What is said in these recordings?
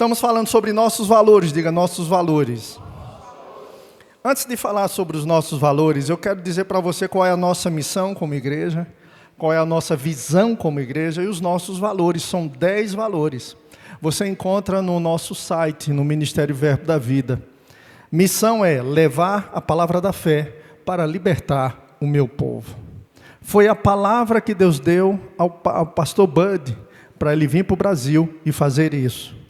Estamos falando sobre nossos valores, diga nossos valores. Antes de falar sobre os nossos valores, eu quero dizer para você qual é a nossa missão como igreja, qual é a nossa visão como igreja e os nossos valores. São 10 valores. Você encontra no nosso site, no Ministério Verbo da Vida. Missão é levar a palavra da fé para libertar o meu povo. Foi a palavra que Deus deu ao pastor Bud para ele vir para o Brasil e fazer isso.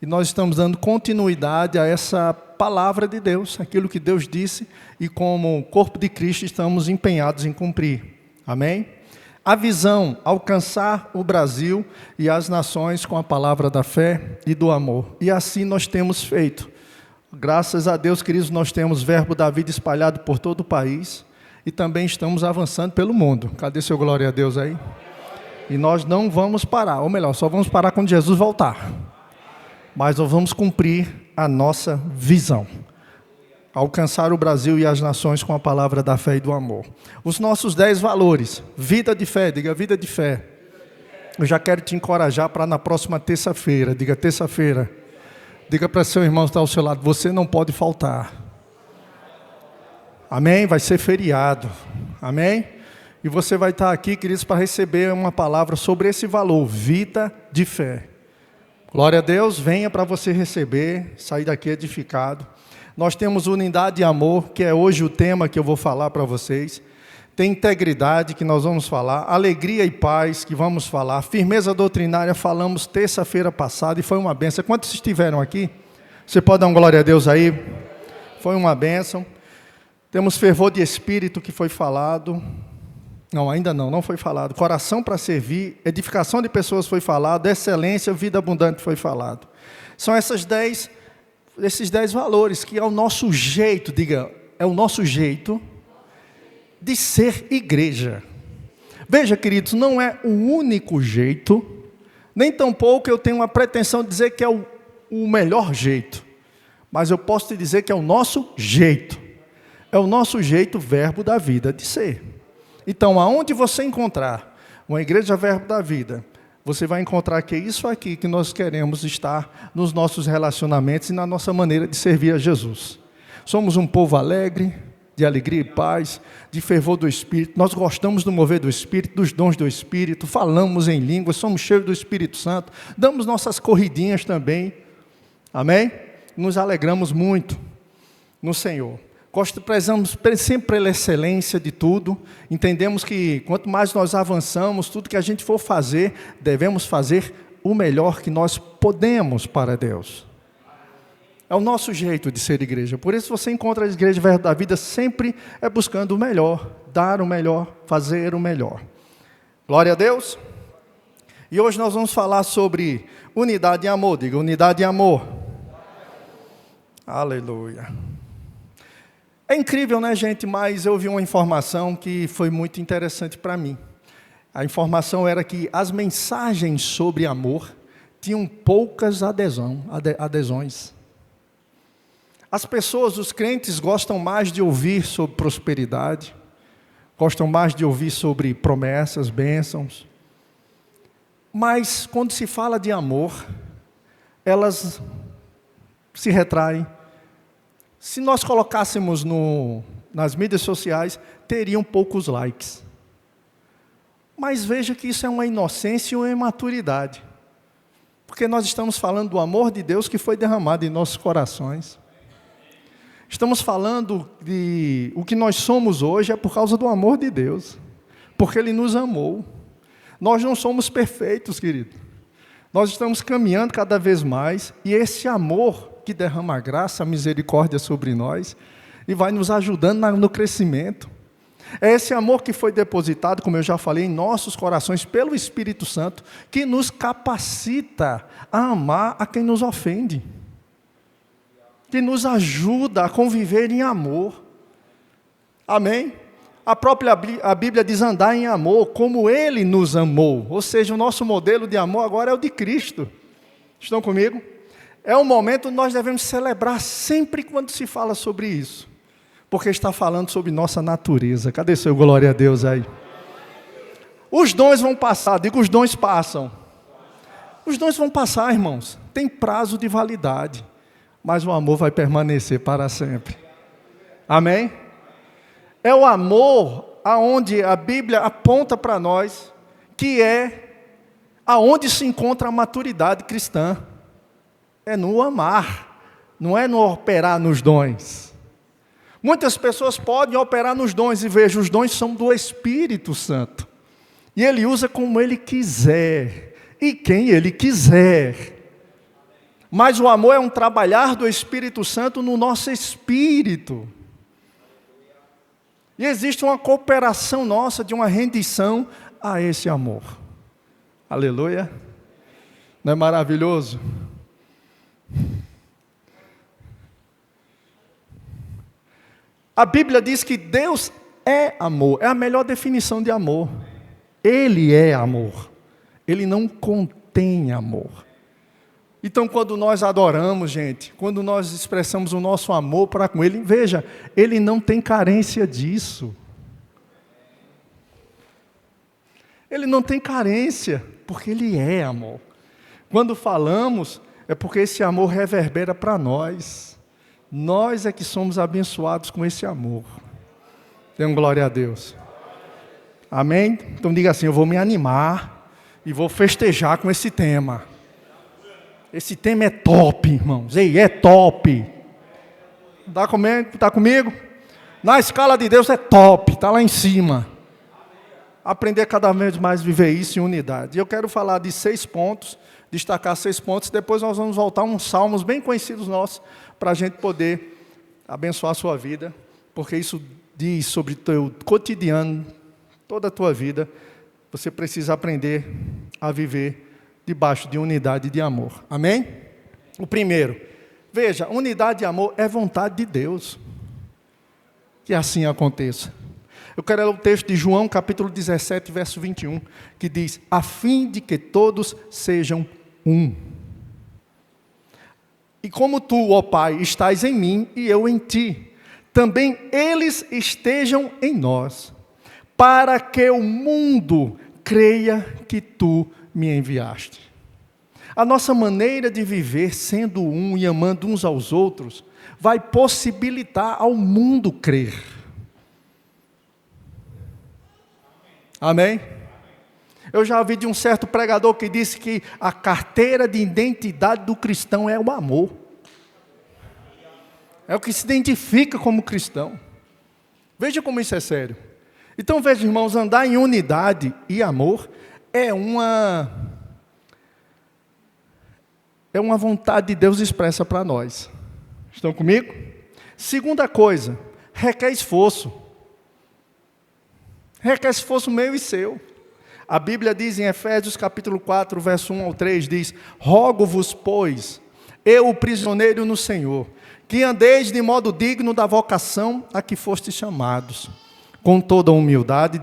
E nós estamos dando continuidade a essa palavra de Deus, aquilo que Deus disse, e como corpo de Cristo estamos empenhados em cumprir. Amém? A visão, alcançar o Brasil e as nações com a palavra da fé e do amor. E assim nós temos feito. Graças a Deus, queridos, nós temos Verbo da Vida espalhado por todo o país e também estamos avançando pelo mundo. Cadê seu glória a Deus aí? E nós não vamos parar, ou melhor, só vamos parar quando Jesus voltar. Mas nós vamos cumprir a nossa visão. Alcançar o Brasil e as nações com a palavra da fé e do amor. Os nossos 10 valores. Vida de fé, diga vida de fé. Eu já quero te encorajar para na próxima terça-feira, diga terça-feira. Diga para seu irmão que está ao seu lado, você não pode faltar. Amém? Vai ser feriado. Amém? E você vai estar aqui, queridos, para receber uma palavra sobre esse valor, vida de fé. Glória a Deus, venha para você receber, sair daqui edificado. Nós temos unidade e amor, que é hoje o tema que eu vou falar para vocês. Tem integridade, que nós vamos falar. Alegria e paz, que vamos falar. Firmeza doutrinária, falamos terça-feira passada e foi uma bênção. Quantos estiveram aqui? Você pode dar uma glória a Deus aí? Foi uma bênção. Temos fervor de espírito, que foi falado. Não, ainda não foi falado. Coração para servir, edificação de pessoas foi falado, excelência, vida abundante foi falado. São esses 10 valores que é o nosso jeito, diga, é o nosso jeito de ser igreja. Veja, queridos, não é o único jeito, nem tampouco eu tenho uma pretensão de dizer que é o melhor jeito, mas eu posso te dizer que é o nosso jeito. É o nosso jeito, verbo da vida de ser. Então, aonde você encontrar uma igreja Verbo da Vida, você vai encontrar que é isso aqui que nós queremos estar nos nossos relacionamentos e na nossa maneira de servir a Jesus. Somos um povo alegre, de alegria e paz, de fervor do Espírito. Nós gostamos do mover do Espírito, dos dons do Espírito, falamos em línguas, somos cheios do Espírito Santo, damos nossas corridinhas também. Amém? Nos alegramos muito no Senhor. Prezamos sempre pela excelência de tudo, entendemos que quanto mais nós avançamos, tudo que a gente for fazer, devemos fazer o melhor que nós podemos para Deus. É o nosso jeito de ser igreja, por isso você encontra a igreja Verbo da Vida sempre buscando o melhor, dar o melhor, fazer o melhor. Glória a Deus. E hoje nós vamos falar sobre unidade e amor, diga unidade e amor. Aleluia. É incrível, né, gente? Mas eu vi uma informação que foi muito interessante para mim. A informação era que as mensagens sobre amor tinham poucas adesões. As pessoas, os crentes, gostam mais de ouvir sobre prosperidade, gostam mais de ouvir sobre promessas, bênçãos. Mas, quando se fala de amor, elas se retraem. Se nós colocássemos nas mídias sociais, teriam poucos likes. Mas veja que isso é uma inocência e uma imaturidade. Porque nós estamos falando do amor de Deus que foi derramado em nossos corações. Estamos falando de o que nós somos hoje é por causa do amor de Deus. Porque Ele nos amou. Nós não somos perfeitos, querido. Nós estamos caminhando cada vez mais. E esse amor que derrama a graça, a misericórdia sobre nós e vai nos ajudando no crescimento. É esse amor que foi depositado, como eu já falei, em nossos corações pelo Espírito Santo, que nos capacita a amar a quem nos ofende, que nos ajuda a conviver em amor. Amém? A Bíblia diz andar em amor, como Ele nos amou. Ou seja, o nosso modelo de amor agora é o de Cristo. Estão comigo? É um momento que nós devemos celebrar sempre quando se fala sobre isso. Porque está falando sobre nossa natureza. Cadê seu glória a Deus aí? Os dons vão passar, digo, os dons passam. Os dons vão passar, irmãos. Tem prazo de validade. Mas o amor vai permanecer para sempre. Amém? É o amor aonde a Bíblia aponta para nós, que é aonde se encontra a maturidade cristã. É no amar, não é no operar nos dons. Muitas pessoas podem operar nos dons, e veja, os dons são do Espírito Santo. E Ele usa como Ele quiser, e quem Ele quiser. Mas o amor é um trabalhar do Espírito Santo no nosso espírito. E existe uma cooperação nossa, de uma rendição a esse amor. Aleluia. Não é maravilhoso? A Bíblia diz que Deus é amor. É a melhor definição de amor. Ele é amor. Ele não contém amor. Então, quando nós adoramos, gente, quando nós expressamos o nosso amor para com Ele, veja, Ele não tem carência disso. Ele não tem carência, porque Ele é amor. Quando falamos, é porque esse amor reverbera para nós. Nós é que somos abençoados com esse amor. Tenham glória a Deus. Amém? Então diga assim, eu vou me animar e vou festejar com esse tema. Esse tema é top, irmãos. Ei, é top. Está comigo? Na escala de Deus é top, está lá em cima. Aprender cada vez mais a viver isso em unidade. E eu quero falar de 6 pontos, destacar 6 pontos. Depois nós vamos voltar a uns salmos bem conhecidos nossos, para a gente poder abençoar a sua vida. Porque isso diz sobre o teu cotidiano, toda a tua vida. Você precisa aprender a viver debaixo de unidade e de amor. Amém? O primeiro, veja, unidade e amor é vontade de Deus. Que assim aconteça. Eu quero ler o texto de João, capítulo 17, verso 21, que diz, a fim de que todos sejam um. E como tu, ó Pai, estás em mim e eu em ti, também eles estejam em nós, para que o mundo creia que tu me enviaste. A nossa maneira de viver sendo um e amando uns aos outros vai possibilitar ao mundo crer. Amém? Eu já ouvi de um certo pregador que disse que a carteira de identidade do cristão é o amor. É o que se identifica como cristão. Veja como isso é sério. Então veja, irmãos, andar em unidade e amor é uma vontade de Deus expressa para nós. Estão comigo? Segunda coisa, requer esforço. Requer esforço meu e seu. A Bíblia diz em Efésios capítulo 4, verso 1 ao 3, diz, rogo-vos, pois, eu, o prisioneiro no Senhor, que andeis de modo digno da vocação a que fostes chamados, com toda humildade,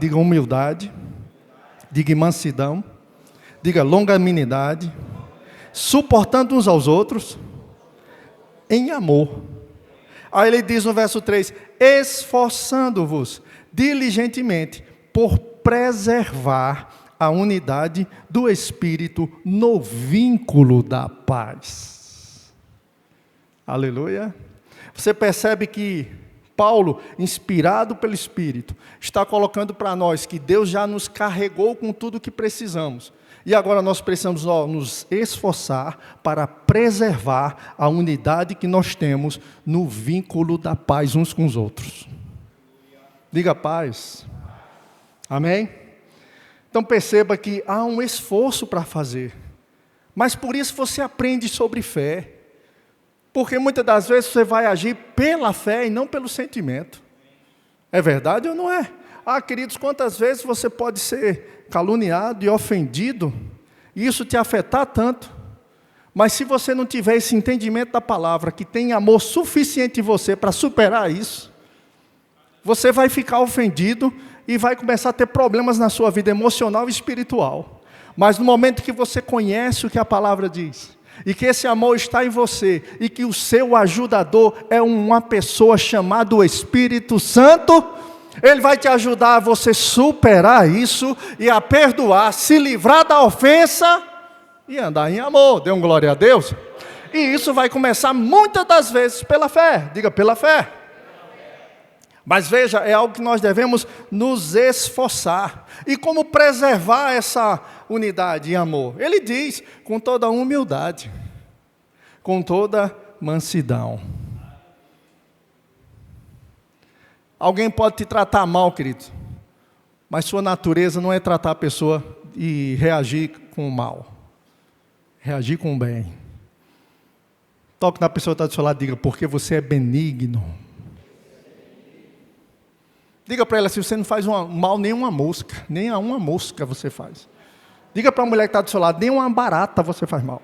diga mansidão, diga longanimidade, suportando uns aos outros, em amor. Aí ele diz no verso 3, esforçando-vos diligentemente por preservar a unidade do Espírito no vínculo da paz. Aleluia. Você percebe que Paulo, inspirado pelo Espírito, está colocando para nós que Deus já nos carregou com tudo o que precisamos. E agora nós precisamos nos esforçar para preservar a unidade que nós temos no vínculo da paz uns com os outros. Diga paz. Amém? Então perceba que há um esforço para fazer. Mas por isso você aprende sobre fé. Porque muitas das vezes você vai agir pela fé e não pelo sentimento. É verdade ou não é? Ah, queridos, quantas vezes você pode ser caluniado e ofendido, e isso te afetar tanto, mas se você não tiver esse entendimento da palavra, que tem amor suficiente em você para superar isso, você vai ficar ofendido e vai começar a ter problemas na sua vida emocional e espiritual. Mas no momento que você conhece o que a palavra diz, e que esse amor está em você, e que o seu ajudador é uma pessoa chamada o Espírito Santo, ele vai te ajudar a você superar isso, e a perdoar, se livrar da ofensa, e andar em amor. Dê um glória a Deus. E isso vai começar muitas das vezes pela fé. Diga, pela fé. Mas veja, é algo que nós devemos nos esforçar. E como preservar essa unidade e amor? Ele diz, com toda humildade, com toda mansidão. Alguém pode te tratar mal, querido, mas sua natureza não é tratar a pessoa e reagir com o mal. Reagir com o bem. Toque na pessoa que está do seu lado e diga, porque você é benigno. Diga para ela assim, você não faz mal nem uma mosca, nem a uma mosca você faz. Diga para a mulher que está do seu lado, nem uma barata você faz mal.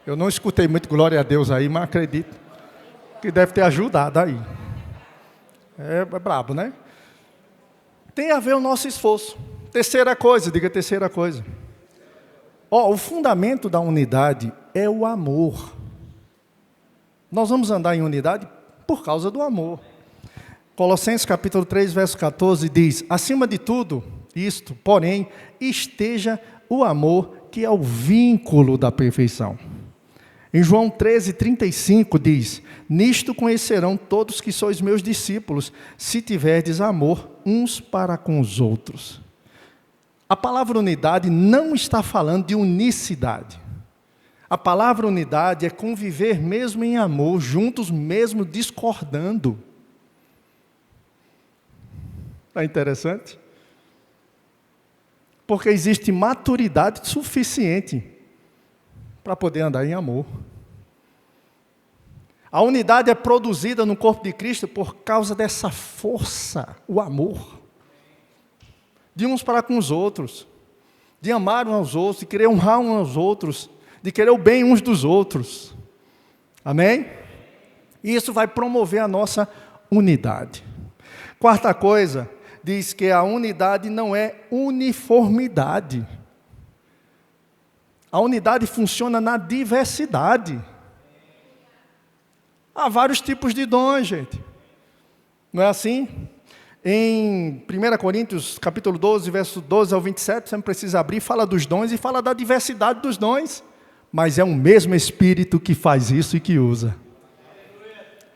Eu não escutei muito glória a Deus aí, mas acredito que deve ter ajudado aí. É brabo, né? Tem a ver o nosso esforço. Terceira coisa, diga terceira coisa. O fundamento da unidade é o amor. Nós vamos andar em unidade por causa do amor. Colossenses capítulo 3, verso 14 diz, acima de tudo isto, porém, esteja o amor, que é o vínculo da perfeição. Em João 13, 35 diz, nisto conhecerão todos que sois meus discípulos, se tiverdes amor uns para com os outros. A palavra unidade não está falando de unicidade. A palavra unidade é conviver mesmo em amor, juntos mesmo discordando. Está interessante? Porque existe maturidade suficiente para poder andar em amor. A unidade é produzida no corpo de Cristo por causa dessa força, o amor. De uns para com os outros, de amar uns aos outros, de querer honrar uns aos outros, de querer o bem uns dos outros. Amém? E isso vai promover a nossa unidade. Quarta coisa, diz que a unidade não é uniformidade. A unidade funciona na diversidade. Há vários tipos de dons, gente. Não é assim? Em 1 Coríntios, capítulo 12, verso 12 ao 27, você não precisa abrir, fala dos dons e fala da diversidade dos dons. Mas é o mesmo Espírito que faz isso e que usa.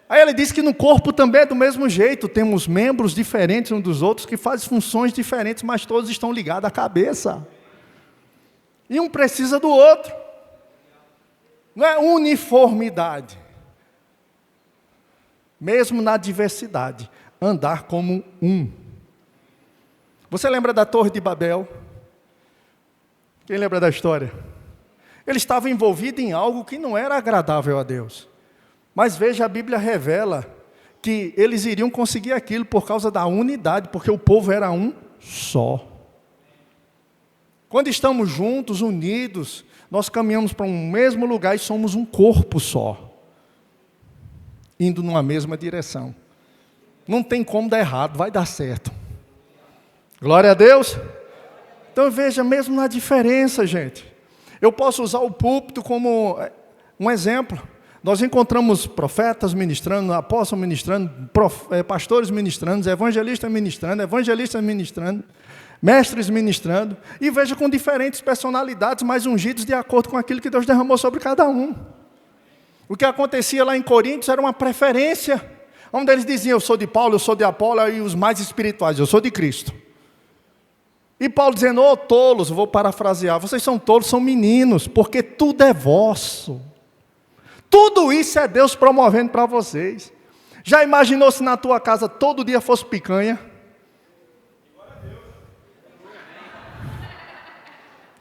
Aí ele diz que no corpo também é do mesmo jeito. Temos membros diferentes uns dos outros que fazem funções diferentes, mas todos estão ligados à cabeça. E um precisa do outro. Não é uniformidade. Mesmo na diversidade, andar como um. Você lembra da Torre de Babel? Quem lembra da história? Ele estava envolvido em algo que não era agradável a Deus. Mas veja, a Bíblia revela que eles iriam conseguir aquilo por causa da unidade, porque o povo era um só. Quando estamos juntos, unidos, nós caminhamos para um mesmo lugar e somos um corpo só, indo numa mesma direção. Não tem como dar errado, vai dar certo. Glória a Deus. Então veja, mesmo na diferença, gente. Eu posso usar o púlpito como um exemplo. Nós encontramos profetas ministrando, apóstolos ministrando, pastores ministrando, evangelistas ministrando, mestres ministrando, e veja com diferentes personalidades, mas ungidos de acordo com aquilo que Deus derramou sobre cada um. O que acontecia lá em Coríntios era uma preferência, onde eles diziam, eu sou de Paulo, eu sou de Apolo, e os mais espirituais, eu sou de Cristo. E Paulo dizendo, tolos, vou parafrasear, vocês são tolos, são meninos, porque tudo é vosso. Tudo isso é Deus promovendo para vocês. Já imaginou se na tua casa todo dia fosse picanha?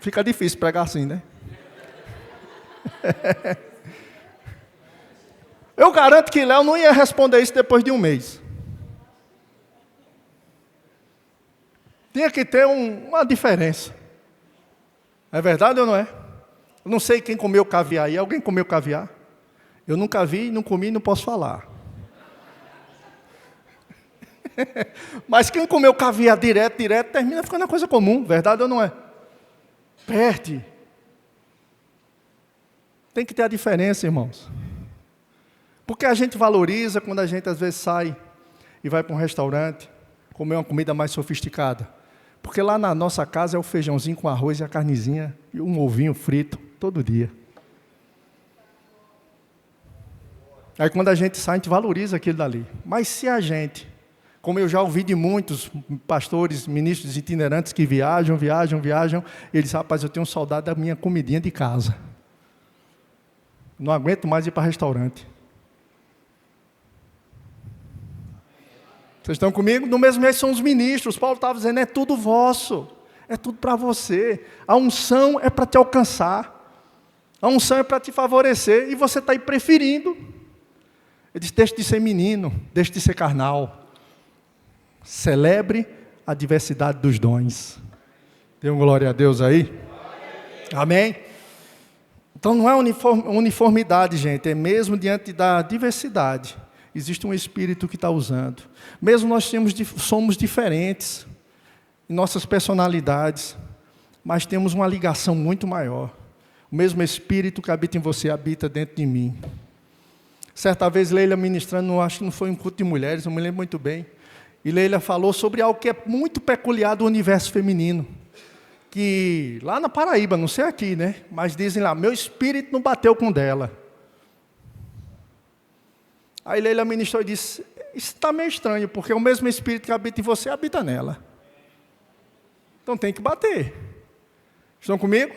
Fica difícil pregar assim, né? Eu garanto que Léo não ia responder isso depois de um mês. Tinha que ter uma diferença. É verdade ou não é? Eu não sei quem comeu caviar aí. Alguém comeu caviar? Eu nunca vi, não comi, não posso falar. Mas quem comeu caviar direto, termina ficando uma coisa comum. Verdade ou não é? Perde. Tem que ter a diferença, irmãos. Porque a gente valoriza quando a gente às vezes sai e vai para um restaurante, comer uma comida mais sofisticada. Porque lá na nossa casa é o feijãozinho com arroz e a carnezinha e um ovinho frito, todo dia. Aí quando a gente sai, a gente valoriza aquilo dali. Mas se a gente, como eu já ouvi de muitos pastores, ministros itinerantes que viajam, eles dizem, rapaz, eu tenho saudade da minha comidinha de casa. Não aguento mais ir para restaurante. Vocês estão comigo? No mesmo mês são os ministros. Paulo estava dizendo, é tudo vosso. É tudo para você. A unção é para te alcançar. A unção é para te favorecer. E você está aí preferindo. Ele diz, deixe de ser menino, deixe de ser carnal. Celebre a diversidade dos dons. Dê uma glória a Deus aí. Amém? Então não é uniformidade, gente. É mesmo diante da diversidade. Existe um Espírito que está usando. Mesmo nós somos diferentes em nossas personalidades, mas temos uma ligação muito maior. O mesmo Espírito que habita em você, habita dentro de mim. Certa vez, Leila ministrando, acho que não foi um culto de mulheres, não me lembro muito bem, e Leila falou sobre algo que é muito peculiar do universo feminino, que lá na Paraíba, não sei aqui, né? Mas dizem lá, meu espírito não bateu com o dela. Aí Leila ministrou e disse, isso está meio estranho, porque o mesmo Espírito que habita em você, habita nela. Então tem que bater. Estão comigo?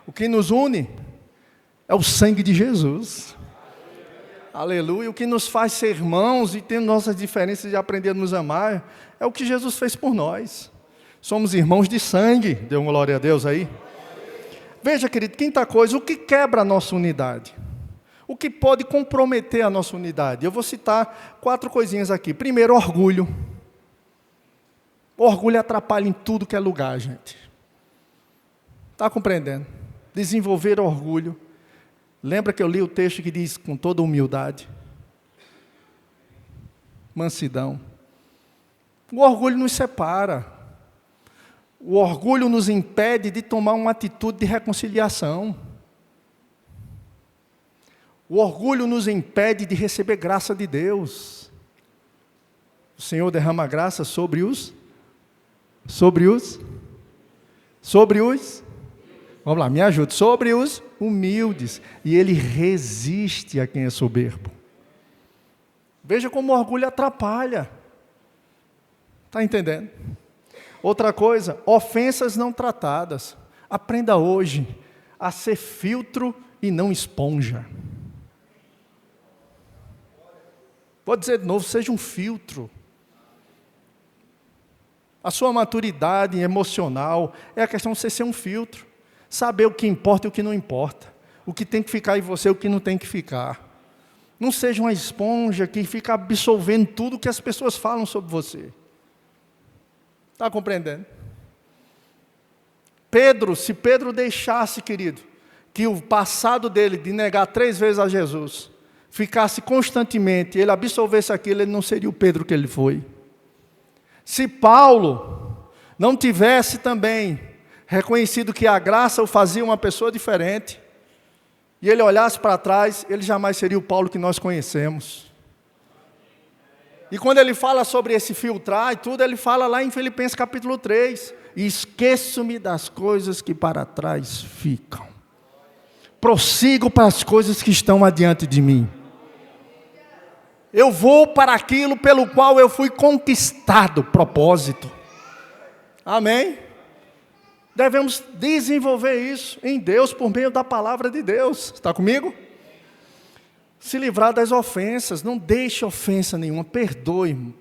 O que nos une é o sangue de Jesus. Aleluia. O que nos faz ser irmãos e ter nossas diferenças de aprender a nos amar, é o que Jesus fez por nós. Somos irmãos de sangue. Dê uma glória a Deus aí. Veja, querido, quinta coisa, o que quebra a nossa unidade? O que pode comprometer a nossa unidade? Eu vou citar 4 coisinhas aqui. Primeiro, orgulho. O orgulho atrapalha em tudo que é lugar, gente. Está compreendendo? Desenvolver orgulho. Lembra que eu li o texto que diz, com toda humildade, mansidão. O orgulho nos separa. O orgulho nos impede de tomar uma atitude de reconciliação. O orgulho nos impede de receber graça de Deus. O Senhor derrama graça sobre os, vamos lá, me ajude, sobre os humildes. E Ele resiste a quem é soberbo. Veja como o orgulho atrapalha. Está entendendo? Outra coisa, ofensas não tratadas. Aprenda hoje a ser filtro e não esponja. Vou dizer de novo, seja um filtro. A sua maturidade emocional é a questão de você ser um filtro. Saber o que importa e o que não importa. O que tem que ficar em você e o que não tem que ficar. Não seja uma esponja que fica absorvendo tudo que as pessoas falam sobre você. Está compreendendo? Se Pedro deixasse, querido, que o passado dele de negar 3 vezes a Jesus ficasse constantemente, ele absorvesse aquilo, ele não seria o Pedro que ele foi. Se Paulo não tivesse também reconhecido que a graça o fazia uma pessoa diferente, e ele olhasse para trás, ele jamais seria o Paulo que nós conhecemos. E quando ele fala sobre esse filtrar e tudo, ele fala lá em Filipenses capítulo 3, esqueço-me das coisas que para trás ficam. Prossigo para as coisas que estão adiante de mim. Eu vou para aquilo pelo qual eu fui conquistado, propósito. Amém? Devemos desenvolver isso em Deus por meio da palavra de Deus. Está comigo? Se livrar das ofensas, não deixe ofensa nenhuma, perdoe.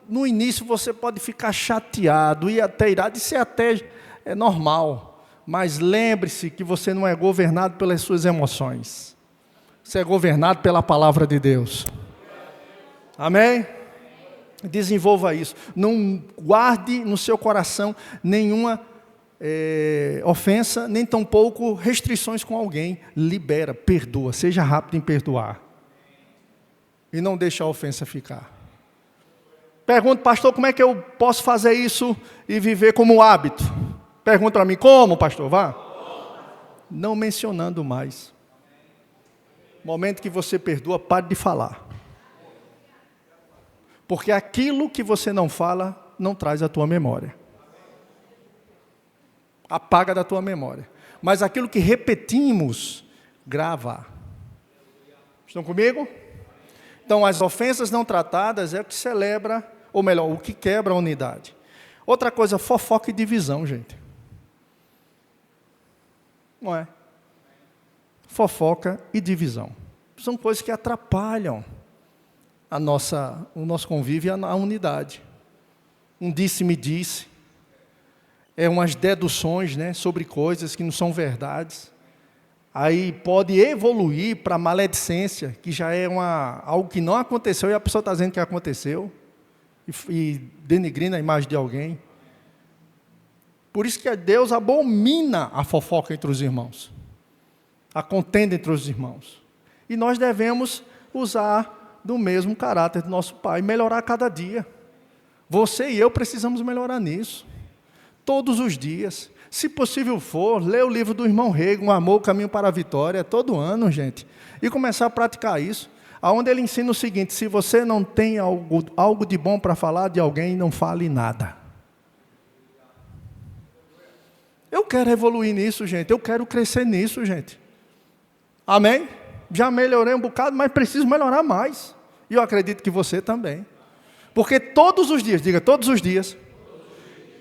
No início você pode ficar chateado e até irado, isso é até normal. Mas lembre-se que você não é governado pelas suas emoções. Você é governado pela palavra de Deus. Amém? Desenvolva isso. Não guarde no seu coração nenhuma ofensa, nem tampouco restrições com alguém. Libera, perdoa, seja rápido em perdoar. E não deixe a ofensa ficar. Pergunto, pastor, como é que eu posso fazer isso e viver como hábito? Pergunta para mim, como, pastor? Vá. Não mencionando mais. Momento que você perdoa, pare de falar. Porque aquilo que você não fala, não traz à tua memória. apaga da tua memória. Mas aquilo que repetimos, grava. Estão comigo? Então, as ofensas não tratadas é o que celebra, ou melhor, o que quebra a unidade. Outra coisa, fofoca e divisão, gente. Não é? Fofoca e divisão. São coisas que atrapalham o nosso convívio e a unidade. Um disse-me-disse. É umas deduções, né, sobre coisas que não são verdades. Aí pode evoluir para maledicência, que já é algo que não aconteceu e a pessoa está dizendo que aconteceu, e denegrindo a imagem de alguém. Por isso que Deus abomina a fofoca entre os irmãos, a contenda entre os irmãos. E nós devemos usar do mesmo caráter do nosso Pai, melhorar a cada dia. Você e eu precisamos melhorar nisso, todos os dias. Se possível for, ler o livro do irmão Rego, Um Amor, o Caminho para a Vitória, todo ano, gente, e começar a praticar isso, aonde ele ensina o seguinte: se você não tem algo de bom para falar de alguém, não fale nada. Eu quero evoluir nisso, gente, eu quero crescer nisso, gente. Amém? Já melhorei um bocado, mas preciso melhorar mais, e eu acredito que você também, porque todos os dias, diga todos os dias,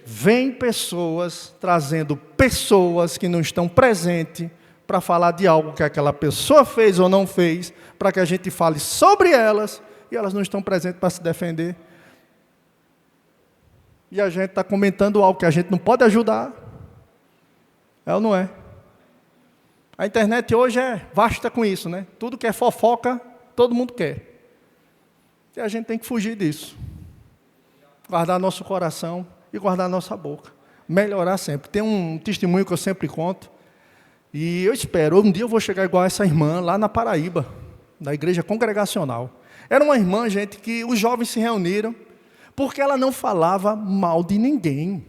vem pessoas trazendo pessoas que não estão presentes para falar de algo que aquela pessoa fez ou não fez, para que a gente fale sobre elas, e elas não estão presentes para se defender. E a gente está comentando algo que a gente não pode ajudar. É ou não é? A internet hoje é vasta com isso, né? Tudo que é fofoca, todo mundo quer. E a gente tem que fugir disso. Guardar nosso coração e guardar nossa boca. Melhorar sempre. Tem um testemunho que eu sempre conto. E eu espero, um dia eu vou chegar igual essa irmã lá na Paraíba, da igreja congregacional. Era uma irmã, gente, que os jovens se reuniram, porque ela não falava mal de ninguém.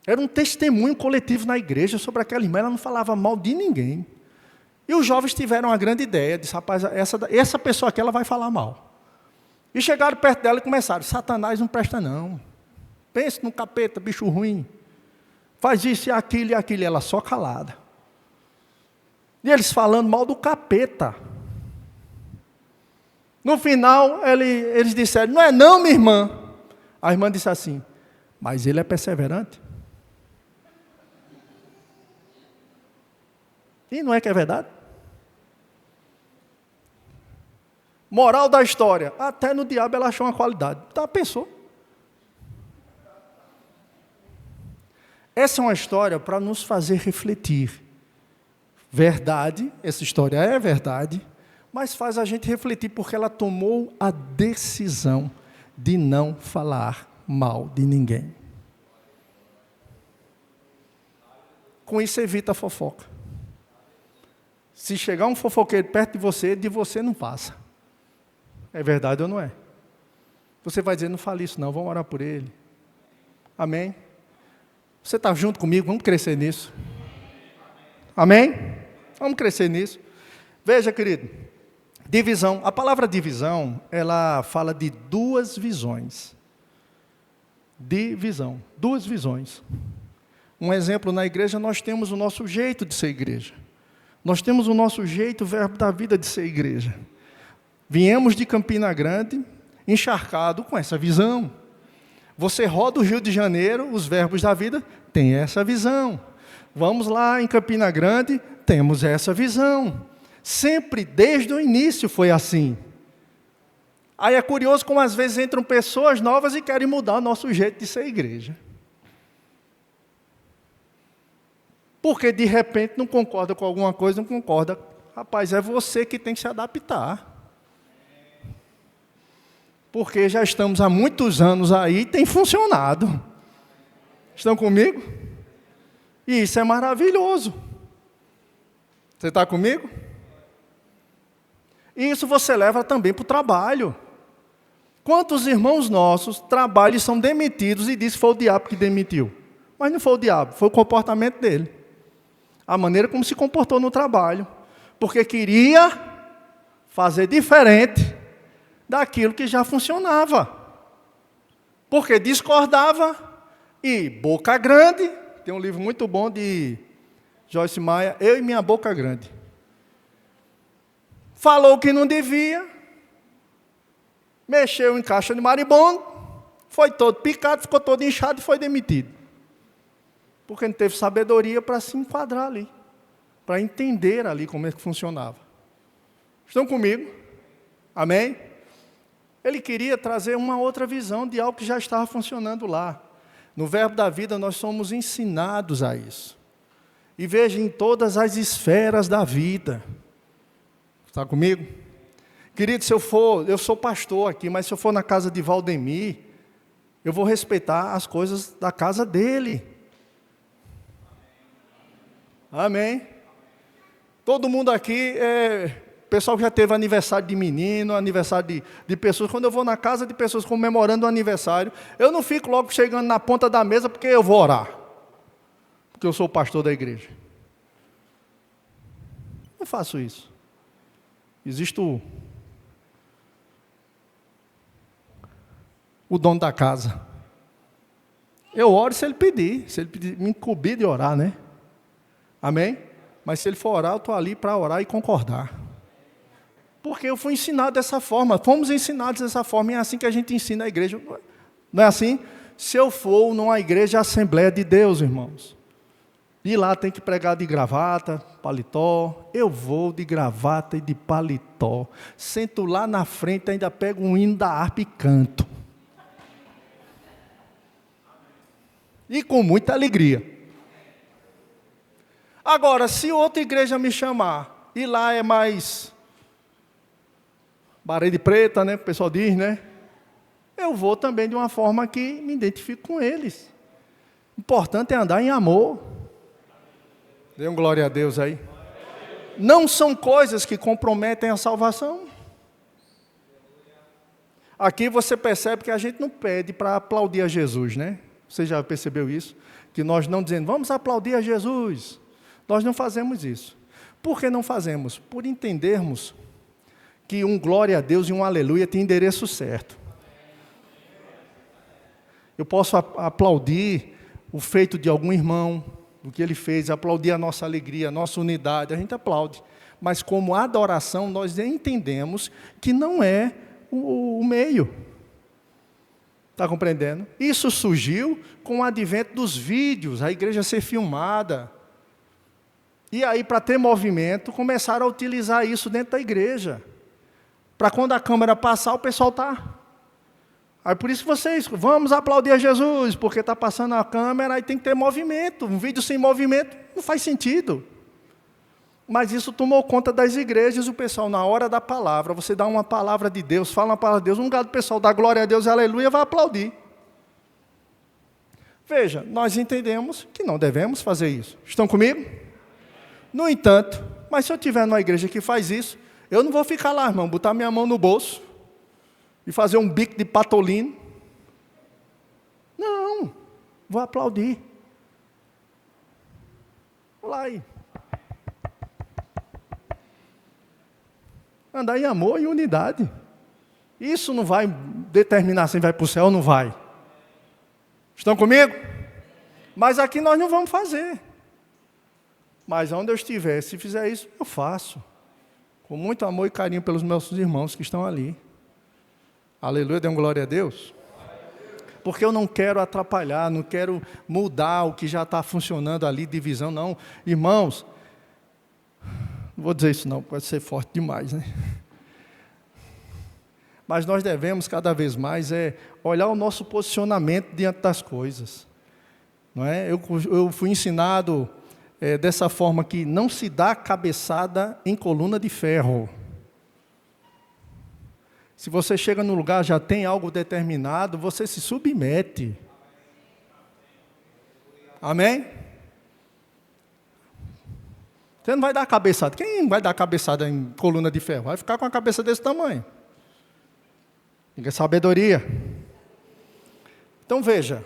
Era um testemunho coletivo na igreja sobre aquela irmã, ela não falava mal de ninguém. E os jovens tiveram uma grande ideia, disse, rapaz, essa pessoa aqui ela vai falar mal. E chegaram perto dela e começaram, Satanás não presta não. Pense no capeta, bicho ruim. Faz isso e aquilo, ela só calada. E eles falando mal do capeta. No final, eles disseram, não é não, minha irmã. A irmã disse assim, mas ele é perseverante. E não é que é verdade? Moral da história, até no diabo ela achou uma qualidade. Tá, pensou? Essa é uma história para nos fazer refletir. Verdade, essa história é verdade, mas faz a gente refletir porque ela tomou a decisão de não falar mal de ninguém. Com isso evita a fofoca. Se chegar um fofoqueiro perto de você não passa. É verdade ou não é? Você vai dizer, não fale isso não, vamos orar por ele. Amém? Você está junto comigo, vamos crescer nisso. Amém? Vamos crescer nisso. Veja, querido, divisão. A palavra divisão, ela fala de duas visões. Divisão, duas visões. Um exemplo, na igreja nós temos o nosso jeito de ser igreja. Nós temos o nosso jeito, o verbo da vida de ser igreja. Viemos de Campina Grande, encharcado com essa visão. Você roda o Rio de Janeiro, os verbos da vida, tem essa visão. Vamos lá em Campina Grande, temos essa visão. Sempre, desde o início, foi assim. Aí é curioso como às vezes entram pessoas novas e querem mudar o nosso jeito de ser igreja. Porque de repente não concorda com alguma coisa, não concorda. Rapaz, é você que tem que se adaptar. Porque já estamos há muitos anos aí e tem funcionado. Estão comigo? E isso é maravilhoso. Você está comigo? E isso você leva também para o trabalho. Quantos irmãos nossos trabalham e são demitidos e dizem que foi o diabo que demitiu? Mas não foi o diabo, foi o comportamento dele. A maneira como se comportou no trabalho. Porque queria fazer diferente daquilo que já funcionava. Porque discordava e boca grande Tem um livro muito bom de Joyce Meyer, Eu e Minha Boca Grande. Falou que não devia, mexeu em caixa de marimbondo, foi todo picado, ficou todo inchado e foi demitido. Porque não teve sabedoria para se enquadrar ali, para entender ali como é que funcionava. Estão comigo? Amém? Ele queria trazer uma outra visão de algo que já estava funcionando lá. No Verbo da Vida nós somos ensinados a isso. E veja em todas as esferas da vida. Está comigo? Querido, eu sou pastor aqui, mas se eu for na casa de Valdemir, eu vou respeitar as coisas da casa dele. Amém? Todo mundo aqui pessoal que já teve aniversário de menino, aniversário de pessoas. Quando eu vou na casa de pessoas comemorando o aniversário, eu não fico logo chegando na ponta da mesa porque eu vou orar. Porque eu sou o pastor da igreja. Não faço isso. Existe o dono da casa. Eu oro se ele pedir me incumbir de orar, né? Amém? Mas se ele for orar, eu estou ali para orar e concordar. Porque eu fui ensinado dessa forma, fomos ensinados dessa forma, e é assim que a gente ensina a igreja. Não é assim? Se eu for numa igreja Assembleia de Deus, irmãos, e lá tem que pregar de gravata, paletó, eu vou de gravata e de paletó. Sento lá na frente, ainda pego um hino da harpa e canto. E com muita alegria. Agora, se outra igreja me chamar, e lá é mais parede preta, né, o pessoal diz, né? Eu vou também de uma forma que me identifico com eles. O importante é andar em amor. Dê um glória a Deus aí. Não são coisas que comprometem a salvação. Aqui você percebe que a gente não pede para aplaudir a Jesus, né? Você já percebeu isso? Que nós não dizemos, vamos aplaudir a Jesus. Nós não fazemos isso. Por que não fazemos? Por entendermos que um glória a Deus e um aleluia tem endereço certo. Eu posso aplaudir o feito de algum irmão, do que ele fez, aplaudir a nossa alegria, a nossa unidade, a gente aplaude. Mas como adoração, nós entendemos que não é o meio. Está compreendendo? Isso surgiu com o advento dos vídeos, a igreja ser filmada. E aí, para ter movimento, começaram a utilizar isso dentro da igreja. Para quando a câmera passar, o pessoal está. Aí por isso vocês, vamos aplaudir a Jesus, porque está passando a câmera e tem que ter movimento. Um vídeo sem movimento não faz sentido. Mas isso tomou conta das igrejas, o pessoal, na hora da palavra, você dá uma palavra de Deus, fala uma palavra de Deus, um lugar do pessoal dá glória a Deus e aleluia, vai aplaudir. Veja, nós entendemos que não devemos fazer isso. Estão comigo? No entanto, mas se eu estiver numa igreja que faz isso, eu não vou ficar lá, irmão, botar minha mão no bolso e fazer um bico de patolino. Não, vou aplaudir. Vou lá aí. Andar em amor e unidade. Isso não vai determinar se vai para o céu ou não vai. Estão comigo? Mas aqui nós não vamos fazer. Mas onde eu estiver, se fizer isso, eu faço. Com muito amor e carinho pelos meus irmãos que estão ali. Aleluia, dê um glória a Deus. Porque eu não quero atrapalhar, não quero mudar o que já está funcionando ali, divisão, não. Irmãos, não vou dizer isso não, pode ser forte demais, né? Mas nós devemos cada vez mais olhar o nosso posicionamento diante das coisas. Não é? Eu fui ensinado dessa forma que não se dá cabeçada em coluna de ferro. Se você chega no lugar, já tem algo determinado, você se submete. Amém? Você não vai dar cabeçada. Quem vai dar cabeçada em coluna de ferro? Vai ficar com a cabeça desse tamanho. Tem sabedoria. Então veja,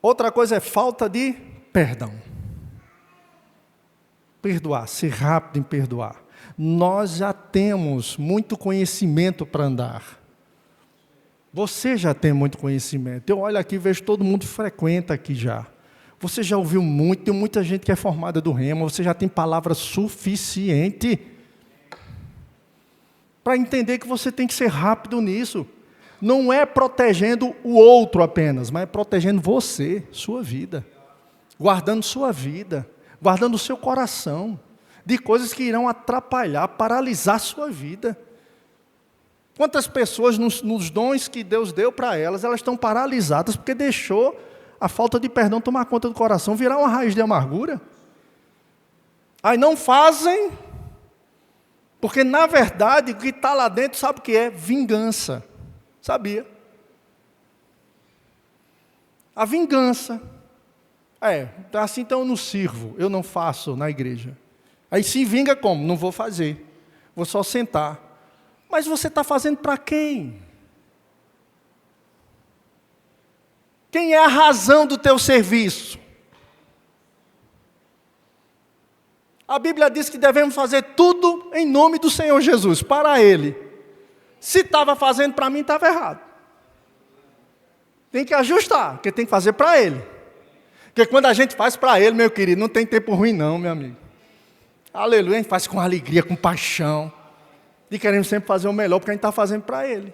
outra coisa é falta de perdão. Perdoar, ser rápido em perdoar. Nós já temos muito conhecimento para andar. Você já tem muito conhecimento. Eu olho aqui e vejo todo mundo frequenta aqui já. Você já ouviu muito, tem muita gente que é formada do rema, você já tem palavra suficiente para entender que você tem que ser rápido nisso. Não é protegendo o outro apenas, mas é protegendo você, sua vida. Guardando sua vida, guardando o seu coração, de coisas que irão atrapalhar, paralisar sua vida. Quantas pessoas nos dons que Deus deu para elas, elas estão paralisadas porque deixou a falta de perdão tomar conta do coração, virar uma raiz de amargura. Aí não fazem, porque na verdade o que está lá dentro, sabe o que é? Vingança. Sabia? A vingança. Assim então eu não sirvo, eu não faço na igreja. Aí se vinga como? Não vou fazer, vou só sentar. Mas você está fazendo para quem? Quem é a razão do teu serviço? A Bíblia diz que devemos fazer tudo em nome do Senhor Jesus, para Ele. Se estava fazendo para mim, estava errado. Tem que ajustar, porque tem que fazer para Ele. Porque quando a gente faz para Ele, meu querido, não tem tempo ruim não, meu amigo. Aleluia, a gente faz com alegria, com paixão. E queremos sempre fazer o melhor, porque a gente está fazendo para Ele.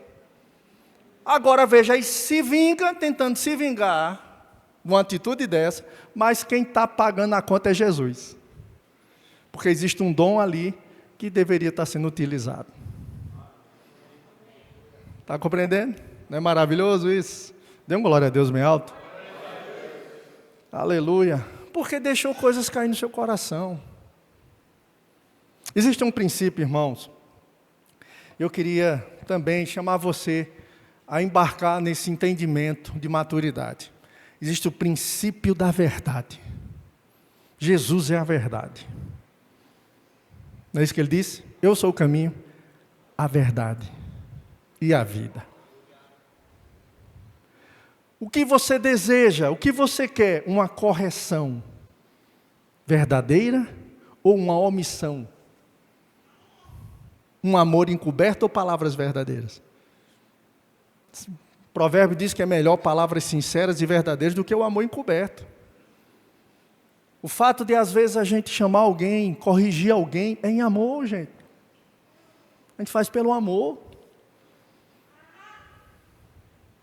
Agora veja, aí se vinga, tentando se vingar, uma atitude dessa, mas quem está pagando a conta é Jesus. Porque existe um dom ali que deveria estar sendo utilizado. Está compreendendo? Não é maravilhoso isso? Dê uma glória a Deus bem alto. Aleluia. Porque deixou coisas cair no seu coração. Existe um princípio, irmãos. Eu queria também chamar você a embarcar nesse entendimento de maturidade. Existe o princípio da verdade. Jesus é a verdade. Não é isso que ele disse? Eu sou o caminho, a verdade e a vida. O que você deseja, o que você quer? Uma correção verdadeira ou uma omissão? Um amor encoberto ou palavras verdadeiras? O provérbio diz que é melhor palavras sinceras e verdadeiras do que o amor encoberto. O fato de às vezes a gente chamar alguém, corrigir alguém, é em amor, gente. A gente faz pelo amor.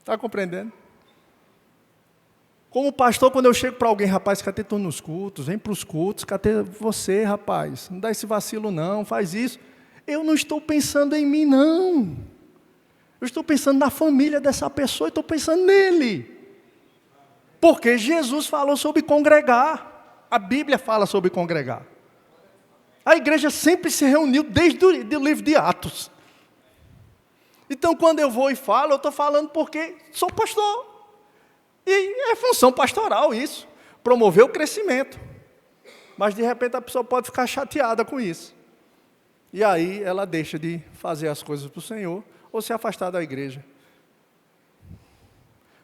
Está compreendendo? Como pastor, quando eu chego para alguém, rapaz, cadê tu nos cultos? Vem para os cultos, cadê você, rapaz? Não dá esse vacilo não, faz isso. Eu não estou pensando em mim, não. Eu estou pensando na família dessa pessoa, eu estou pensando nele. Porque Jesus falou sobre congregar. A Bíblia fala sobre congregar. A igreja sempre se reuniu desde o livro de Atos. Então, quando eu vou e falo, eu estou falando porque sou pastor. E é função pastoral isso. Promover o crescimento. Mas, de repente, a pessoa pode ficar chateada com isso. E aí, ela deixa de fazer as coisas para o Senhor ou se afastar da igreja.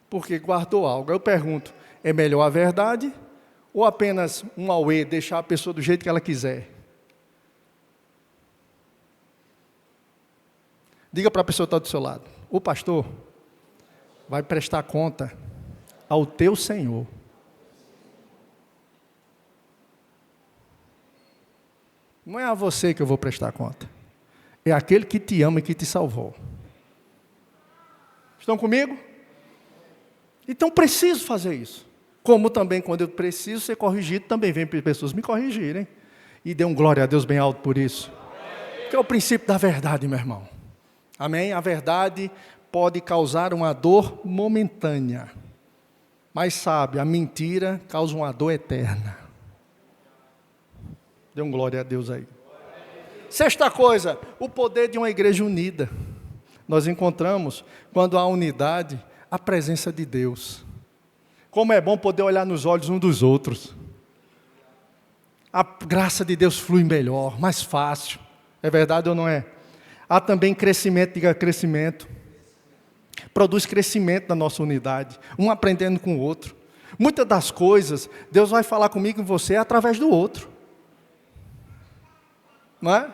Porque guardou algo. Eu pergunto, é melhor a verdade ou apenas um auê, deixar a pessoa do jeito que ela quiser? Diga para a pessoa que está do seu lado, o pastor vai prestar conta ao teu Senhor. Não é a você que eu vou prestar conta. É aquele que te ama e que te salvou. Estão comigo? Então preciso fazer isso. Como também quando eu preciso ser corrigido, também vem pessoas me corrigirem. E dê um glória a Deus bem alto por isso. Que é o princípio da verdade, meu irmão. Amém? A verdade pode causar uma dor momentânea. Mas sabe, a mentira causa uma dor eterna. Dê um glória a Deus aí. Sexta coisa, o poder de uma igreja unida. Nós encontramos, quando há unidade, a presença de Deus. Como é bom poder olhar nos olhos uns dos outros. A graça de Deus flui melhor, mais fácil. É verdade ou não é? Há também crescimento, diga crescimento. Produz crescimento na nossa unidade, um aprendendo com o outro. Muitas das coisas, Deus vai falar comigo e com você através do outro. Não é?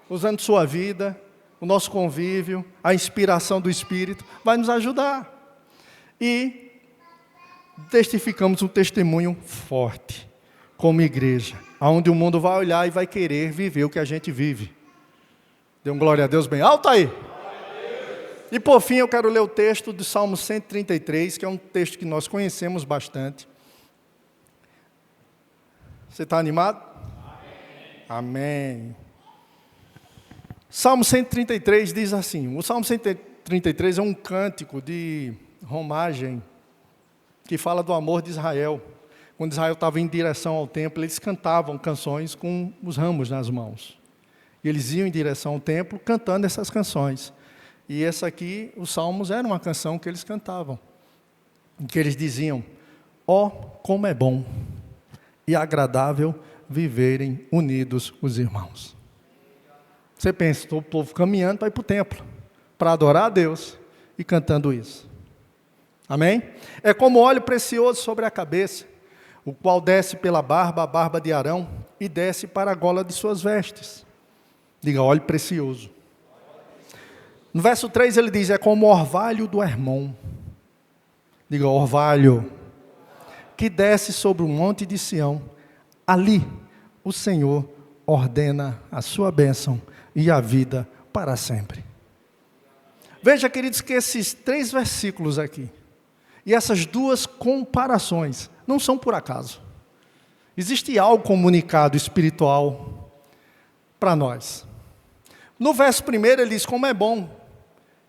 Usando sua vida, o nosso convívio, a inspiração do Espírito, vai nos ajudar. E testificamos um testemunho forte, como igreja, onde o mundo vai olhar e vai querer viver o que a gente vive. Dê um glória a Deus bem alto aí. E por fim eu quero ler o texto do Salmo 133, que é um texto que nós conhecemos bastante. Você está animado? Amém. Salmo 133 diz assim, o Salmo 133 é um cântico de romagem que fala do amor de Israel. Quando Israel estava em direção ao templo, eles cantavam canções com os ramos nas mãos. E eles iam em direção ao templo cantando essas canções. E essa aqui, os Salmos, era uma canção que eles cantavam. Em que eles diziam, ó, como é bom e agradável viverem unidos os irmãos. Você pensa, o povo caminhando para ir para o templo, para adorar a Deus e cantando isso. Amém? É como óleo precioso sobre a cabeça, o qual desce pela barba, a barba de Arão, e desce para a gola de suas vestes. Diga, óleo precioso. No verso 3 ele diz, é como o orvalho do Hermon. Diga, orvalho, que desce sobre o monte de Sião. Ali o Senhor ordena a sua bênção e a vida para sempre. Veja, queridos, que esses 3 versículos aqui, e essas 2 comparações, não são por acaso. Existe algo comunicado espiritual para nós. No verso 1 ele diz, como é bom.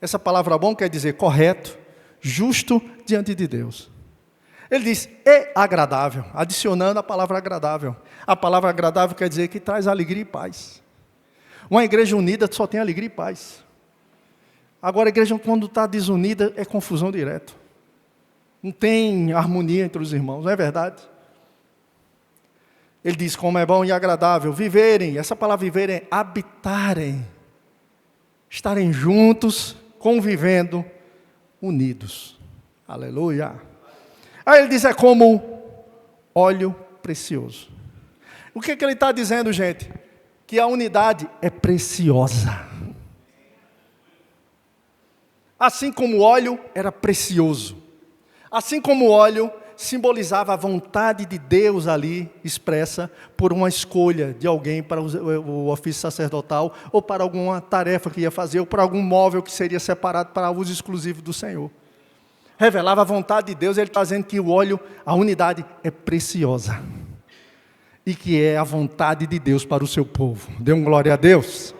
Essa palavra bom quer dizer correto, justo diante de Deus. Ele diz, é agradável, adicionando a palavra agradável. A palavra agradável quer dizer que traz alegria e paz. Uma igreja unida só tem alegria e paz. Agora a igreja quando está desunida é confusão direto. Não tem harmonia entre os irmãos, não é verdade? Ele diz, como é bom e agradável viverem, essa palavra viverem é habitarem, estarem juntos, convivendo, unidos. Aleluia. Aí ele diz, é como óleo precioso. O que ele está dizendo, gente? Que a unidade é preciosa. Assim como o óleo era precioso. Assim como o óleo simbolizava a vontade de Deus ali, expressa por uma escolha de alguém para o ofício sacerdotal, ou para alguma tarefa que ia fazer, ou para algum móvel que seria separado para uso exclusivo do Senhor. Revelava a vontade de Deus, ele está dizendo que o óleo, a unidade é preciosa. E que é a vontade de Deus para o seu povo. Dê um glória a Deus.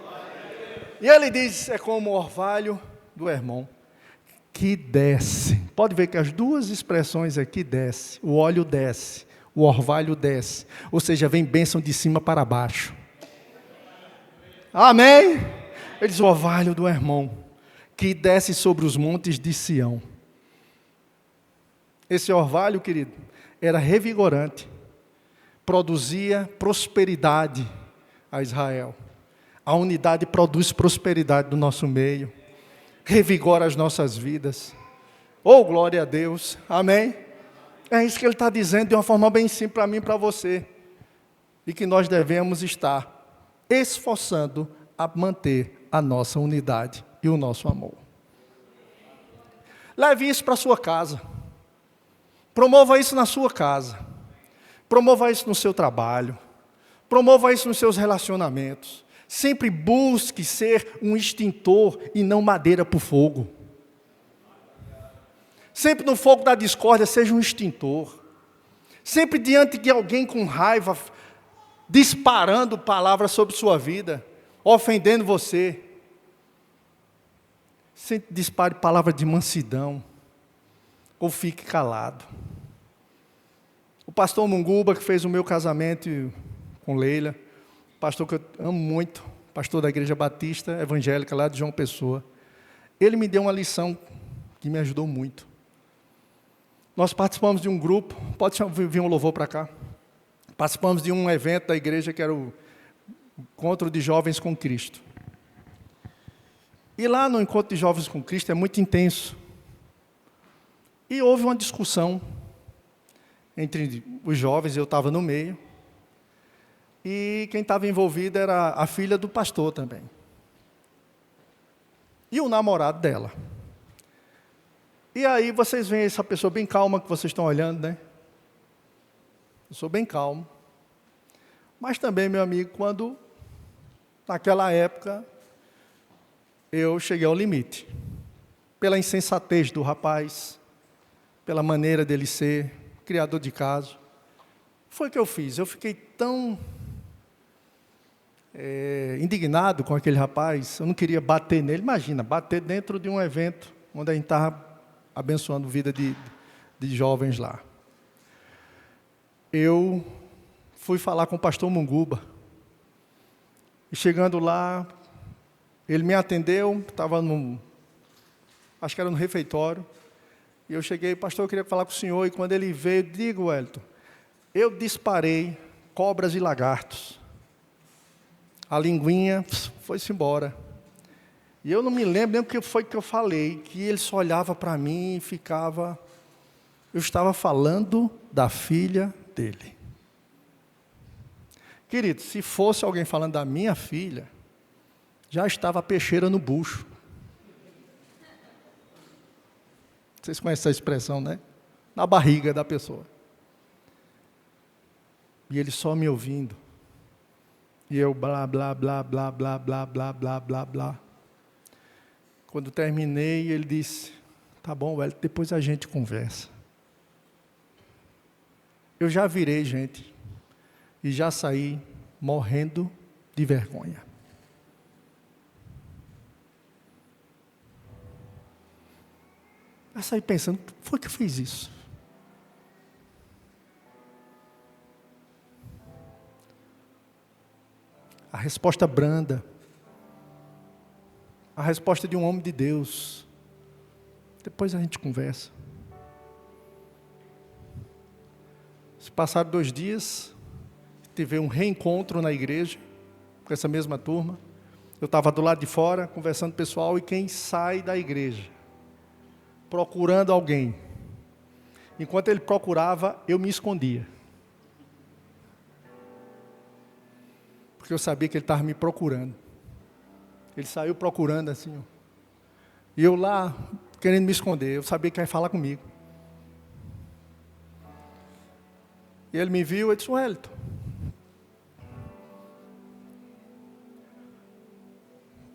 E ele diz, é como o orvalho do Hermon, que desce. Pode ver que as 2 expressões aqui desce. O óleo desce, o orvalho desce. Ou seja, vem bênção de cima para baixo. Amém? Ele diz, o orvalho do Hermon, que desce sobre os montes de Sião. Esse orvalho, querido, era revigorante. Produzia prosperidade a Israel. A unidade produz prosperidade no nosso meio. Revigora as nossas vidas. Oh, glória a Deus. Amém? É isso que ele está dizendo de uma forma bem simples para mim e para você. E que nós devemos estar esforçando a manter a nossa unidade e o nosso amor. Leve isso para a sua casa. Promova isso na sua casa. Promova isso no seu trabalho. Promova isso nos seus relacionamentos. Sempre busque ser um extintor e não madeira para o fogo. Sempre no fogo da discórdia, seja um extintor. Sempre diante de alguém com raiva, disparando palavras sobre sua vida, ofendendo você. Sempre dispare palavras de mansidão, ou fique calado. O pastor Munguba, que fez o meu casamento com Leila, pastor que eu amo muito, pastor da Igreja Batista Evangélica lá de João Pessoa, ele me deu uma lição que me ajudou muito. Nós participamos de um grupo, pode vir um louvor para cá, participamos de um evento da igreja que era o Encontro de Jovens com Cristo. E lá no Encontro de Jovens com Cristo é muito intenso. E houve uma discussão entre os jovens, eu estava no meio, e quem estava envolvido era a filha do pastor também. E o namorado dela. E aí vocês veem essa pessoa bem calma que vocês estão olhando, né? Eu sou bem calmo. Mas também, meu amigo, quando, naquela época, eu cheguei ao limite. Pela insensatez do rapaz, pela maneira dele ser, criador de caso. Foi o que eu fiz. Eu fiquei tão indignado com aquele rapaz, eu não queria bater nele. Imagina, bater dentro de um evento onde a gente estava abençoando a vida de jovens lá. Eu fui falar com o pastor Munguba. E chegando lá, ele me atendeu, estava acho que era no refeitório. E eu cheguei, pastor, eu queria falar com o senhor. E quando ele veio, digo, Wellington, eu disparei cobras e lagartos. A linguinha foi-se embora. E eu não me lembro nem o que foi que eu falei, que ele só olhava para mim e ficava... Eu estava falando da filha dele. Querido, se fosse alguém falando da minha filha, já estava a peixeira no bucho. Vocês conhecem essa expressão, né? Na barriga da pessoa. E ele só me ouvindo. E eu blá, blá, blá, blá, blá, blá, blá, blá, blá, blá. Quando terminei, ele disse, tá bom, velho, depois a gente conversa. Eu já virei, gente, e já saí morrendo de vergonha. Eu saí pensando, foi que fez isso? A resposta branda, a resposta de um homem de Deus. Depois a gente conversa. Se passaram 2 dias, tive um reencontro na igreja, com essa mesma turma. Eu estava do lado de fora, conversando com o pessoal, e quem sai da igreja, procurando alguém. Enquanto ele procurava, eu me escondia. Porque eu sabia que ele estava me procurando. Ele saiu procurando assim, ó. E eu lá, querendo me esconder, eu sabia que ia falar comigo. E ele me viu e disse, Wellington,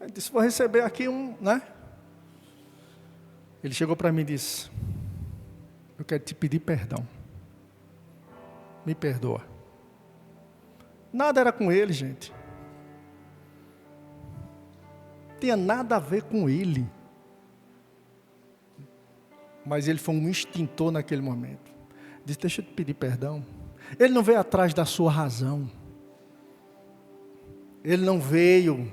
ele disse, vou receber aqui né? Ele chegou para mim e disse, eu quero te pedir perdão. Me perdoa. Nada era com ele, gente. Não tinha nada a ver com ele. Mas ele foi um extintor naquele momento. Disse, deixa eu te pedir perdão. Ele não veio atrás da sua razão. Ele não veio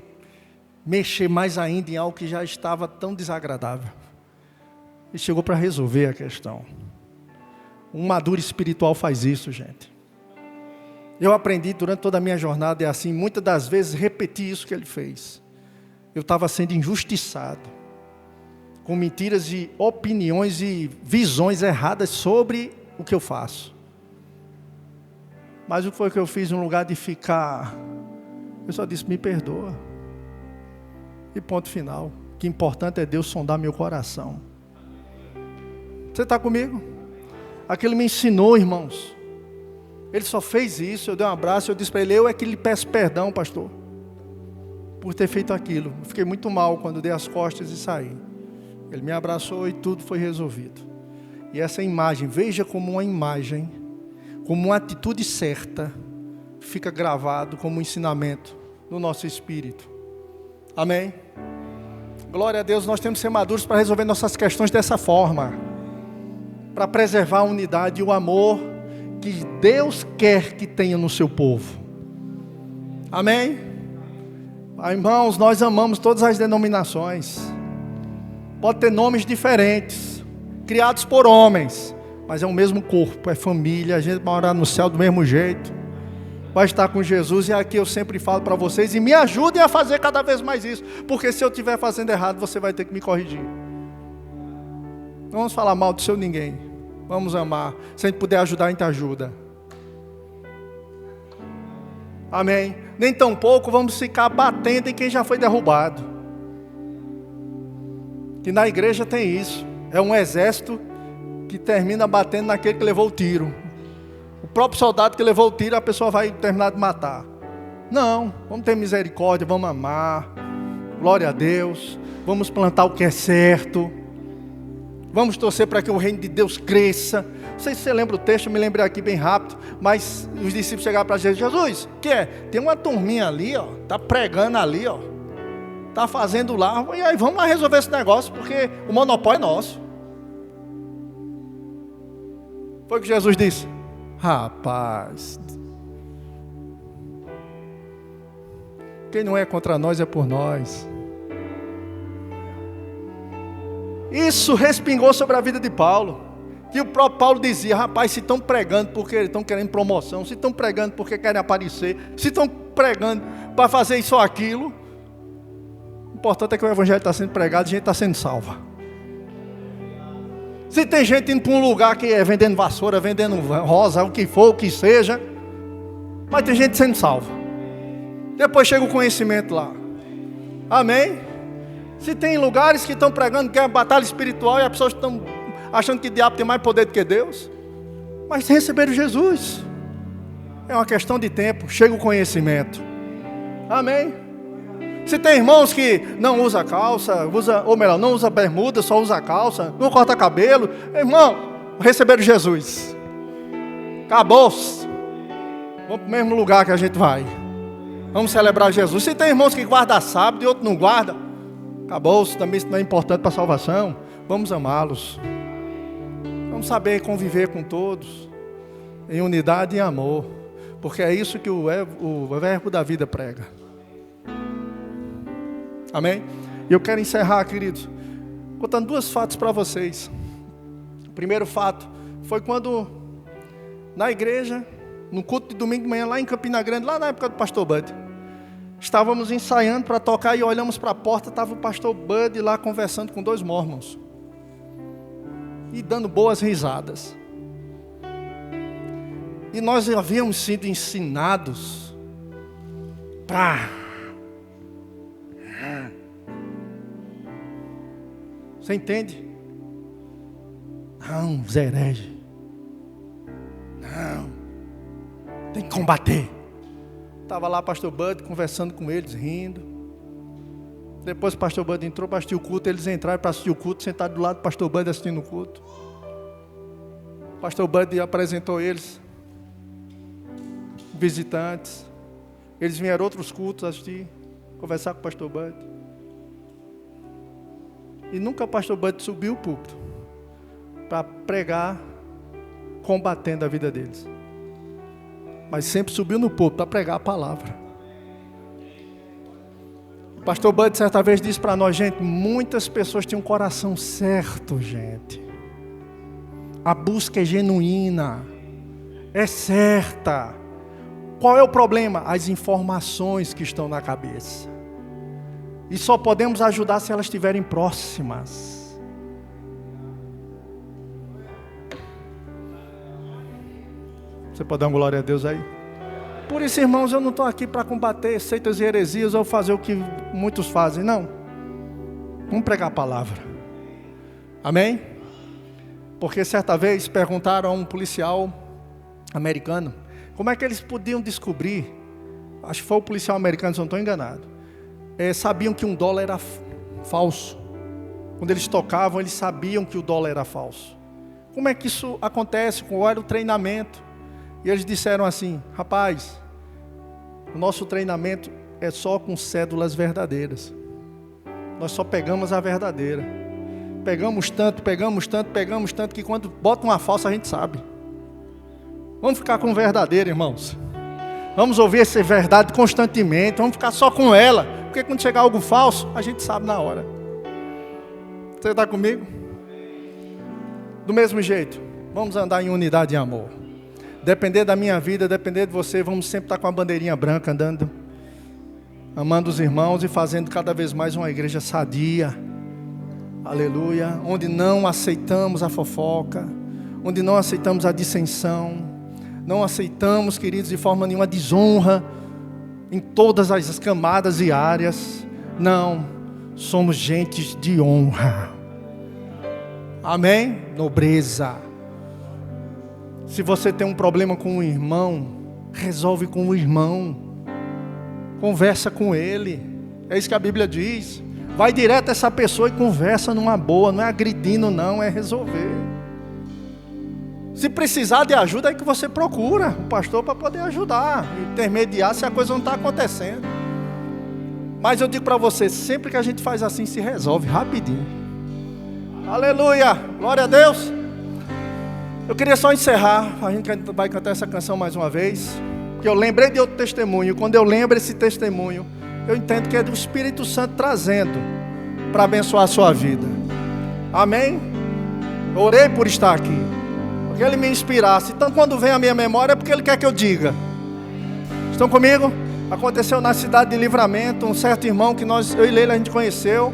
mexer mais ainda em algo que já estava tão desagradável. Ele chegou para resolver a questão. Um maduro espiritual faz isso, gente. Eu aprendi durante toda a minha jornada, é assim, muitas das vezes repeti isso que ele fez. Eu estava sendo injustiçado, com mentiras e opiniões e visões erradas sobre o que eu faço. Mas o que foi que eu fiz no lugar de ficar? Eu só disse, me perdoa. E ponto final. O que é importante é Deus sondar meu coração. Você está comigo? Aquilo me ensinou, irmãos. Ele só fez isso, eu dei um abraço, eu disse para ele, eu é que lhe peço perdão, pastor, por ter feito aquilo. Eu fiquei muito mal quando dei as costas e saí. Ele me abraçou e tudo foi resolvido. E essa imagem, veja como uma imagem, como uma atitude certa, fica gravado como um ensinamento no nosso espírito. Amém? Glória a Deus, nós temos que ser maduros para resolver nossas questões dessa forma. Para preservar a unidade e o amor que Deus quer que tenha no seu povo. Amém? Irmãos, nós amamos todas as denominações. Pode ter nomes diferentes, criados por homens, mas é o mesmo corpo, é família, a gente vai morar no céu do mesmo jeito, vai estar com Jesus. E aqui eu sempre falo para vocês, e me ajudem a fazer cada vez mais isso, porque se eu estiver fazendo errado, você vai ter que me corrigir. Não vamos falar mal do seu ninguém, vamos amar. Se a gente puder ajudar, a gente ajuda. Amém? Nem tão pouco vamos ficar batendo em quem já foi derrubado. Que na igreja tem isso. É um exército que termina batendo naquele que levou o tiro. O próprio soldado que levou o tiro, a pessoa vai terminar de matar. Não, vamos ter misericórdia, vamos amar. Glória a Deus. Vamos plantar o que é certo. Vamos torcer para que o reino de Deus cresça. Não sei se você lembra o texto, eu me lembrei aqui bem rápido. Mas os discípulos chegaram para Jesus: Jesus, o que é? Tem uma turminha ali, ó, está pregando ali, ó, está fazendo lá. E aí, vamos lá resolver esse negócio, porque o monopólio é nosso. Foi o que Jesus disse. Rapaz, quem não é contra nós é por nós. Isso respingou sobre a vida de Paulo. Que o próprio Paulo dizia: rapaz, se estão pregando porque estão querendo promoção, se estão pregando porque querem aparecer, se estão pregando para fazer isso ou aquilo, o importante é que o evangelho está sendo pregado e a gente está sendo salva. Se tem gente indo para um lugar que é vendendo vassoura, vendendo rosa, o que for, o que seja, mas tem gente sendo salva. Depois chega o conhecimento lá. Amém? Se tem lugares que estão pregando que é batalha espiritual e as pessoas estão achando que o diabo tem mais poder do que Deus, mas receberam Jesus. É uma questão de tempo, chega o conhecimento. Amém? Se tem irmãos que não usa calça, não usa bermuda, só usa calça, não corta cabelo, irmão, receberam Jesus. Acabou-se. Vamos para o mesmo lugar que a gente vai. Vamos celebrar Jesus. Se tem irmãos que guardam sábado e outros não guardam, acabou-se, também isso não é importante para a salvação. Vamos amá-los. Vamos saber conviver com todos em unidade e amor, porque é isso que o verbo da vida prega. Amém? E eu quero encerrar, queridos, contando 2 fatos para vocês. O primeiro fato foi quando, na igreja, no culto de domingo de manhã, lá em Campina Grande, lá na época do pastor Bud, estávamos ensaiando para tocar e olhamos para a porta, estava o pastor Bud lá conversando com 2 mormons e dando boas risadas. E nós havíamos sido ensinados para... Você entende? Não, Zé herege. Não, tem que combater. Estava lá o pastor Bud conversando com eles, rindo. Depois o pastor Bud entrou para assistir o culto. Eles entraram para assistir o culto, sentados do lado do pastor Bud assistindo o culto. O pastor Bud apresentou eles, visitantes. Eles vieram outros cultos assistir, conversar com o pastor Bud. E nunca o pastor Bud subiu o púlpito para pregar combatendo a vida deles, mas sempre subiu no púlpito para pregar a palavra. O pastor Bud certa vez disse para nós: gente, muitas pessoas têm um coração certo, gente. A busca é genuína, é certa. Qual é o problema? As informações que estão na cabeça. E só podemos ajudar se elas estiverem próximas. Você pode dar uma glória a Deus aí? Por isso, irmãos, eu não estou aqui para combater seitas e heresias ou fazer o que muitos fazem, não. Vamos pregar a palavra. Amém? Porque certa vez perguntaram a um policial americano como é que eles podiam descobrir, acho que foi o policial americano, se não estou enganado, sabiam que $1 era falso. Quando eles tocavam, eles sabiam que o dólar era falso. Como é que isso acontece? Qual era o treinamento? E eles disseram assim: rapaz, o nosso treinamento é só com cédulas verdadeiras. Nós só pegamos a verdadeira. Pegamos tanto, que quando bota uma falsa a gente sabe. Vamos ficar com verdadeira, irmãos. Vamos ouvir essa verdade constantemente. Vamos ficar só com ela. Porque quando chegar algo falso, a gente sabe na hora. Você está comigo? Do mesmo jeito, vamos andar em unidade e amor. Depender da minha vida, depender de você, vamos sempre estar com a bandeirinha branca andando, amando os irmãos e fazendo cada vez mais uma igreja sadia. Aleluia. Onde não aceitamos a fofoca, onde não aceitamos a dissensão, não aceitamos, queridos, de forma nenhuma desonra em todas as camadas e áreas. Não, somos gentes de honra. Amém? Nobreza. Se você tem um problema com um irmão, resolve com o irmão. Conversa com ele. É isso que a Bíblia diz. Vai direto a essa pessoa e conversa numa boa. Não é agredindo não, é resolver. Se precisar de ajuda, é que você procura o pastor para poder ajudar, intermediar se a coisa não está acontecendo. Mas eu digo para você, sempre que a gente faz assim, se resolve rapidinho. Aleluia, glória a Deus. Eu queria só encerrar, a gente vai cantar essa canção mais uma vez, porque eu lembrei de outro testemunho. Quando eu lembro esse testemunho, eu entendo que é do Espírito Santo trazendo para abençoar a sua vida. Amém? Eu orei por estar aqui, porque Ele me inspirasse. Então quando vem a minha memória é porque Ele quer que eu diga. Estão comigo? Aconteceu na cidade de Livramento, um certo irmão que eu e Leila a gente conheceu.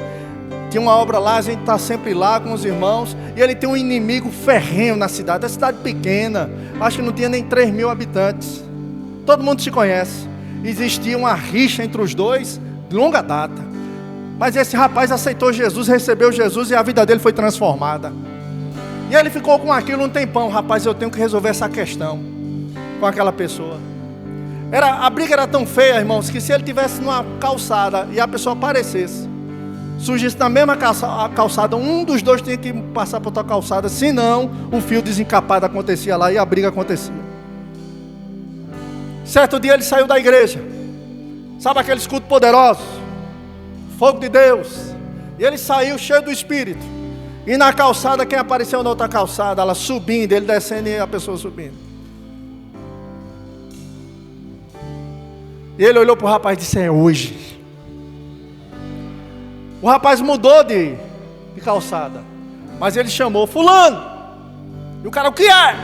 Tinha uma obra lá, a gente está sempre lá com os irmãos. E ele tem um inimigo ferrenho na cidade. É cidade pequena, acho que não tinha nem 3 mil habitantes. Todo mundo se conhece. Existia uma rixa entre os dois, de longa data. Mas esse rapaz aceitou Jesus, recebeu Jesus e a vida dele foi transformada. E ele ficou com aquilo um tempão. Rapaz, eu tenho que resolver essa questão com aquela pessoa. A briga era tão feia, irmãos, que se ele estivesse numa calçada e a pessoa aparecesse, surgisse na mesma calçada, um dos dois tinha que passar por outra calçada, senão o fio desencapado acontecia lá e a briga acontecia. Certo dia ele saiu da igreja, sabe aquele escudo poderoso, fogo de Deus, e ele saiu cheio do Espírito, e na calçada, quem apareceu na outra calçada, ela subindo, ele descendo e a pessoa subindo. E ele olhou para o rapaz e disse: é hoje. O rapaz mudou de calçada, mas ele chamou fulano. E o cara: o que é?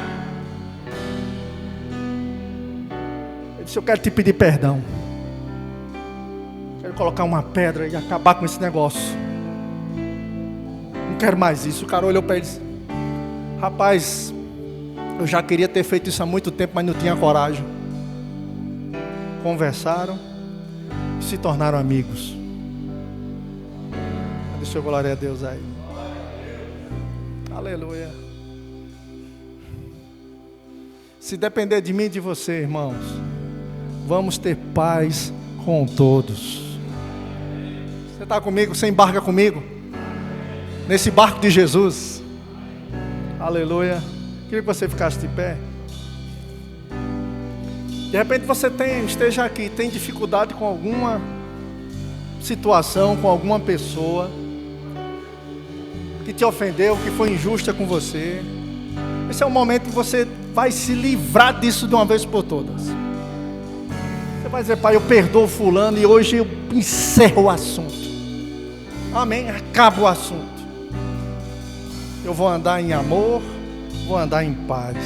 Ele disse: eu quero te pedir perdão. Quero colocar uma pedra e acabar com esse negócio. Não quero mais isso. O cara olhou para ele e disse: rapaz, eu já queria ter feito isso há muito tempo, mas não tinha coragem. Conversaram e se tornaram amigos. Deixa eu glória a Deus aí. Aleluia. Se depender de mim e de você, irmãos, vamos ter paz com todos. Você está comigo? Você embarca comigo? Nesse barco de Jesus. Aleluia. Queria que você ficasse de pé. De repente você esteja aqui, tem dificuldade com alguma situação, com alguma pessoa que te ofendeu, que foi injusta com você. Esse é o momento que você vai se livrar disso de uma vez por todas. Você vai dizer: pai, eu perdoo fulano e hoje eu encerro o assunto. Amém? Acaba o assunto. Eu vou andar em amor, vou andar em paz.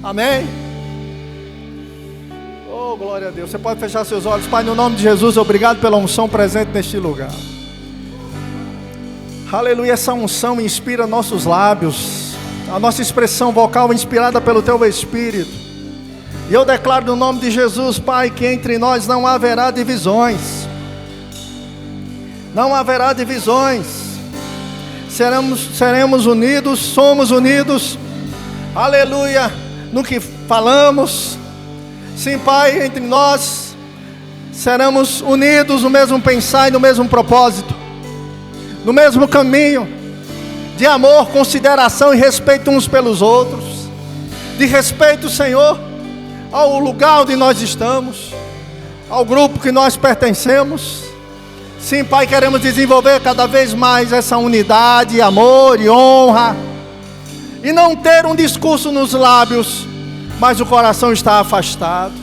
Amém? Oh, glória a Deus. Você pode fechar seus olhos. Pai, no nome de Jesus, obrigado pela unção presente neste lugar. Aleluia, essa unção inspira nossos lábios, a nossa expressão vocal inspirada pelo Teu Espírito. E eu declaro no nome de Jesus, Pai, que entre nós não haverá divisões. Não haverá divisões. Seremos unidos, somos unidos. Aleluia, no que falamos. Sim, Pai, entre nós seremos unidos no mesmo pensar e no mesmo propósito, no mesmo caminho de amor, consideração e respeito uns pelos outros, de respeito, Senhor, ao lugar onde nós estamos, ao grupo que nós pertencemos. Sim, Pai, queremos desenvolver cada vez mais essa unidade, amor e honra, e não ter um discurso nos lábios, mas o coração está afastado.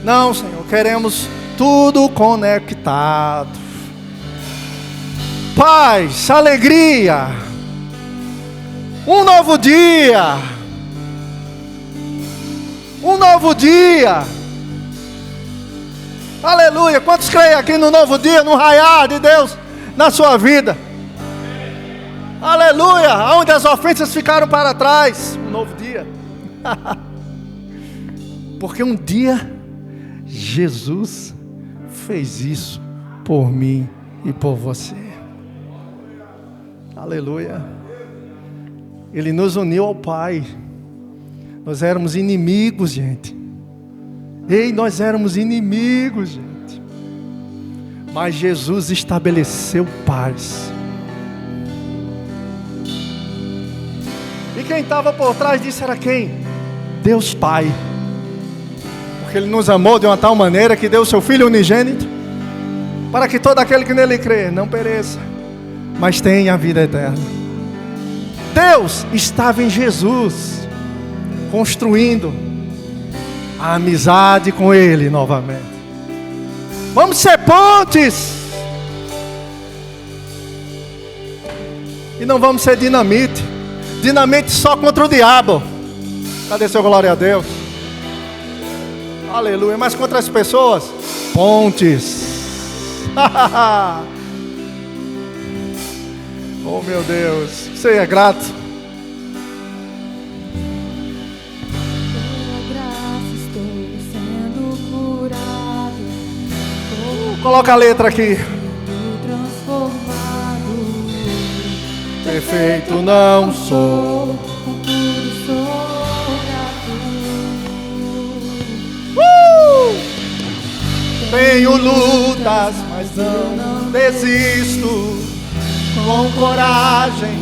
Não, Senhor, queremos tudo conectado. Paz, alegria, um novo dia. Um novo dia. Aleluia. Quantos creem aqui no novo dia, no raiar de Deus na sua vida? Aleluia. Onde as ofensas ficaram para trás, um novo dia. Porque um dia Jesus fez isso por mim e por você. Aleluia. Ele nos uniu ao Pai. Nós éramos inimigos, gente. Ei, nós éramos inimigos, gente. Mas Jesus estabeleceu paz. E quem estava por trás disso era quem? Deus Pai. Porque Ele nos amou de uma tal maneira que deu o seu Filho unigênito, para que todo aquele que nele crê não pereça, mas tenha a vida eterna. Deus estava em Jesus, construindo a amizade com Ele novamente. Vamos ser pontes. E não vamos ser dinamite. Dinamite só contra o diabo. Cadê seu glória a Deus? Aleluia. Mas contra as pessoas, pontes. Oh meu Deus, você é grato. Pela graça estou sendo curado. Coloca a letra aqui. Transformado. Perfeito não sou. Com tudo sou grato. Tenho lutas, mas não desisto. Com coragem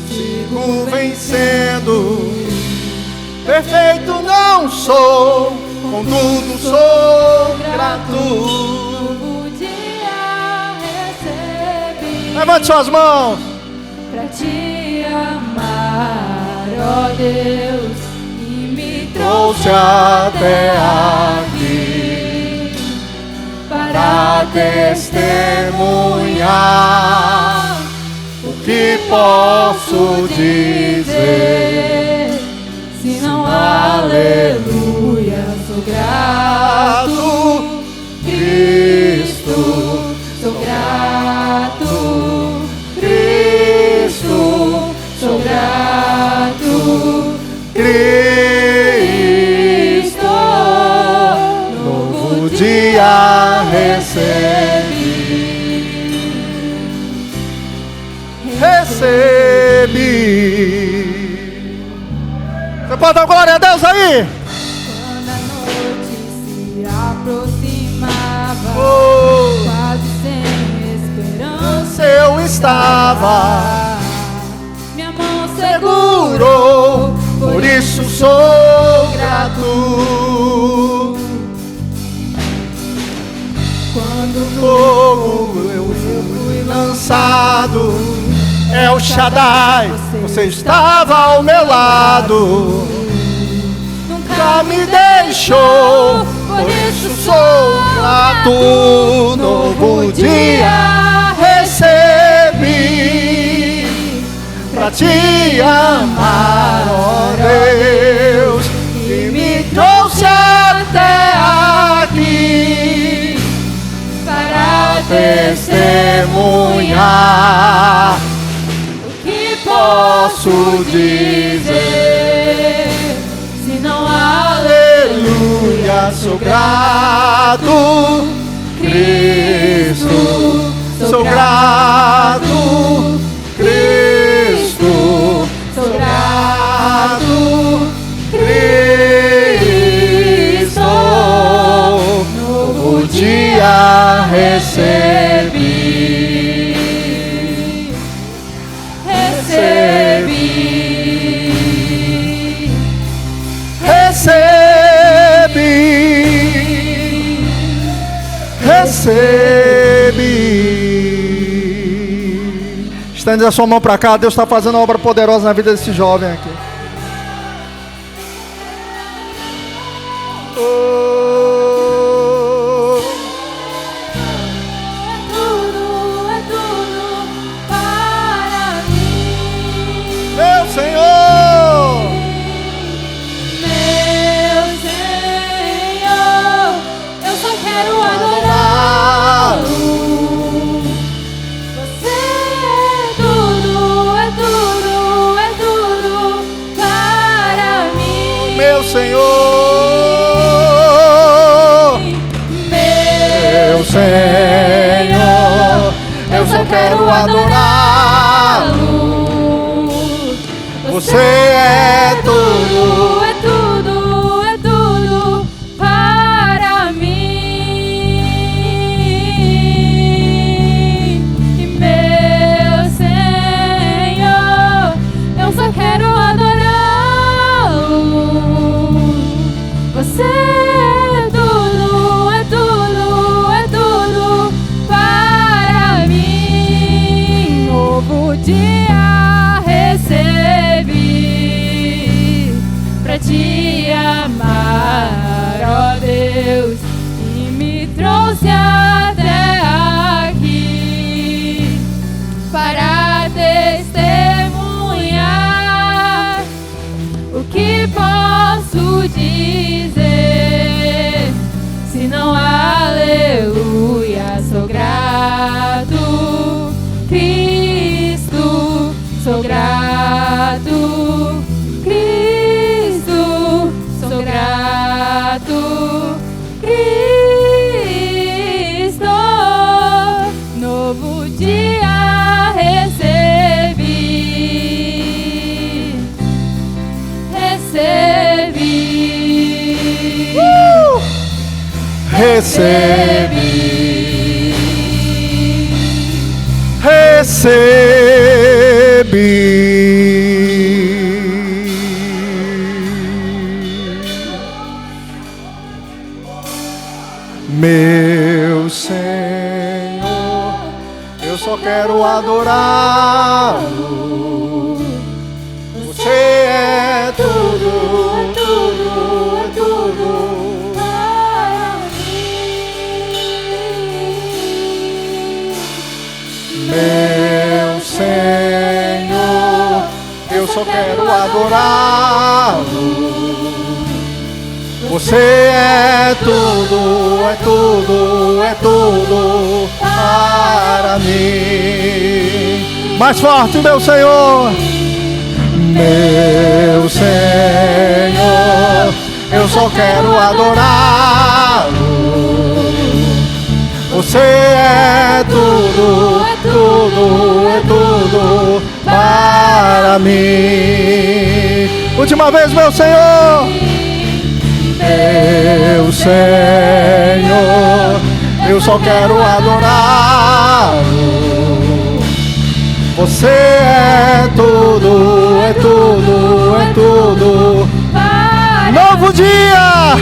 sigo vencendo. Perfeito não sou, contudo sou grato. Novo dia recebi. Levante suas mãos. Pra te amar, ó Deus, e me Trouxe até aqui para testemunhar. O que posso dizer? Se não aleluia, sou grato, Cristo, sou grato, Cristo, sou grato, Cristo, novo dia recebi. Você pode dar glória a Deus aí? Quando a noite se aproximava, Oh, quase sem esperança, eu estava minha mão seguro, por isso sou grato. Quando Fogo eu fui lançado, El Shaddai, você estava ao meu lado. Nunca me deixou, por isso sou grato. Novo dia recebi pra te amar, ó Deus, que me trouxe até aqui para testemunhar. o que Posso dizer, se não há aleluia, sou grato, Cristo, sou grato, Cristo, sou grato, Cristo, novo dia recebi. Recebi. Estende a sua mão para cá. Deus está fazendo uma obra poderosa na vida desse jovem aqui. Oh. é tudo para mim. Meu Senhor, Meu Senhor, eu só quero adorá-lo. Você é tudo para mim. meu Senhor, meu Senhor, eu só quero adorá-lo. Você é tudo. É tudo, é tudo para mim. E meu Senhor, eu só quero adorá-lo. Você é tudo, é tudo, é tudo para mim. Novo dia recebi pra te amar, ó Deus, e me trouxe até aqui para testemunhar. O que posso dizer se não aleluia? Sou grato, Cristo, sou grato, Cristo, sou grato, Cristo. Novo dia recebi, recebi, Meu Senhor, eu só quero adorá-lo. Você é tudo, tudo, tudo para mim. Meu Senhor, eu só quero adorá-lo. Você é tudo, é tudo, é tudo para mim. Mais forte, meu Senhor. Meu Senhor, eu só quero adorá-lo. Você é tudo, tudo, é tudo para mim. Última vez, meu Senhor. Meu Senhor, eu só quero adorá-lo. Você é tudo, é tudo, é tudo. Novo dia,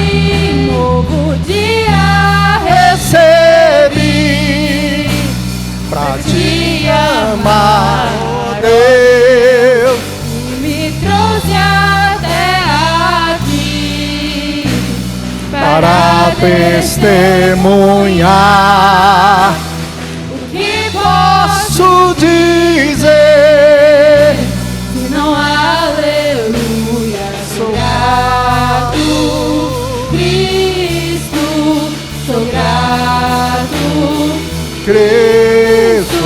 novo dia recebi pra te amar, ó Deus. e me trouxe até aqui Para testemunhar. o que posso Posso dizer, se não aleluia? Sou grato, Cristo, sou grato, Cristo,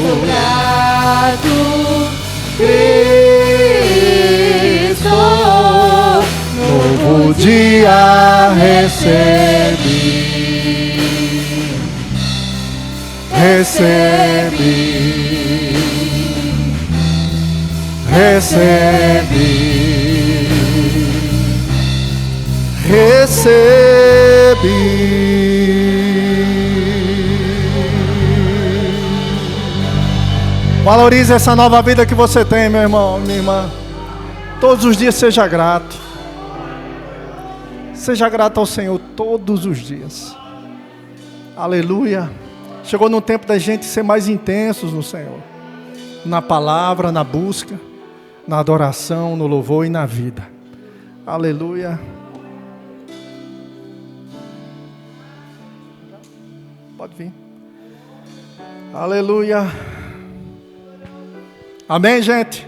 sou grato, Cristo, novo dia recebi, recebi, recebi, recebi. Valorize essa nova vida que você tem, meu irmão, minha irmã. Todos os dias seja grato. Seja grato ao Senhor todos os dias. Aleluia. Chegou no tempo da gente ser mais intensos no Senhor. Na palavra, na busca, na adoração, no louvor e na vida. Aleluia. Pode vir. Aleluia. Amém, gente?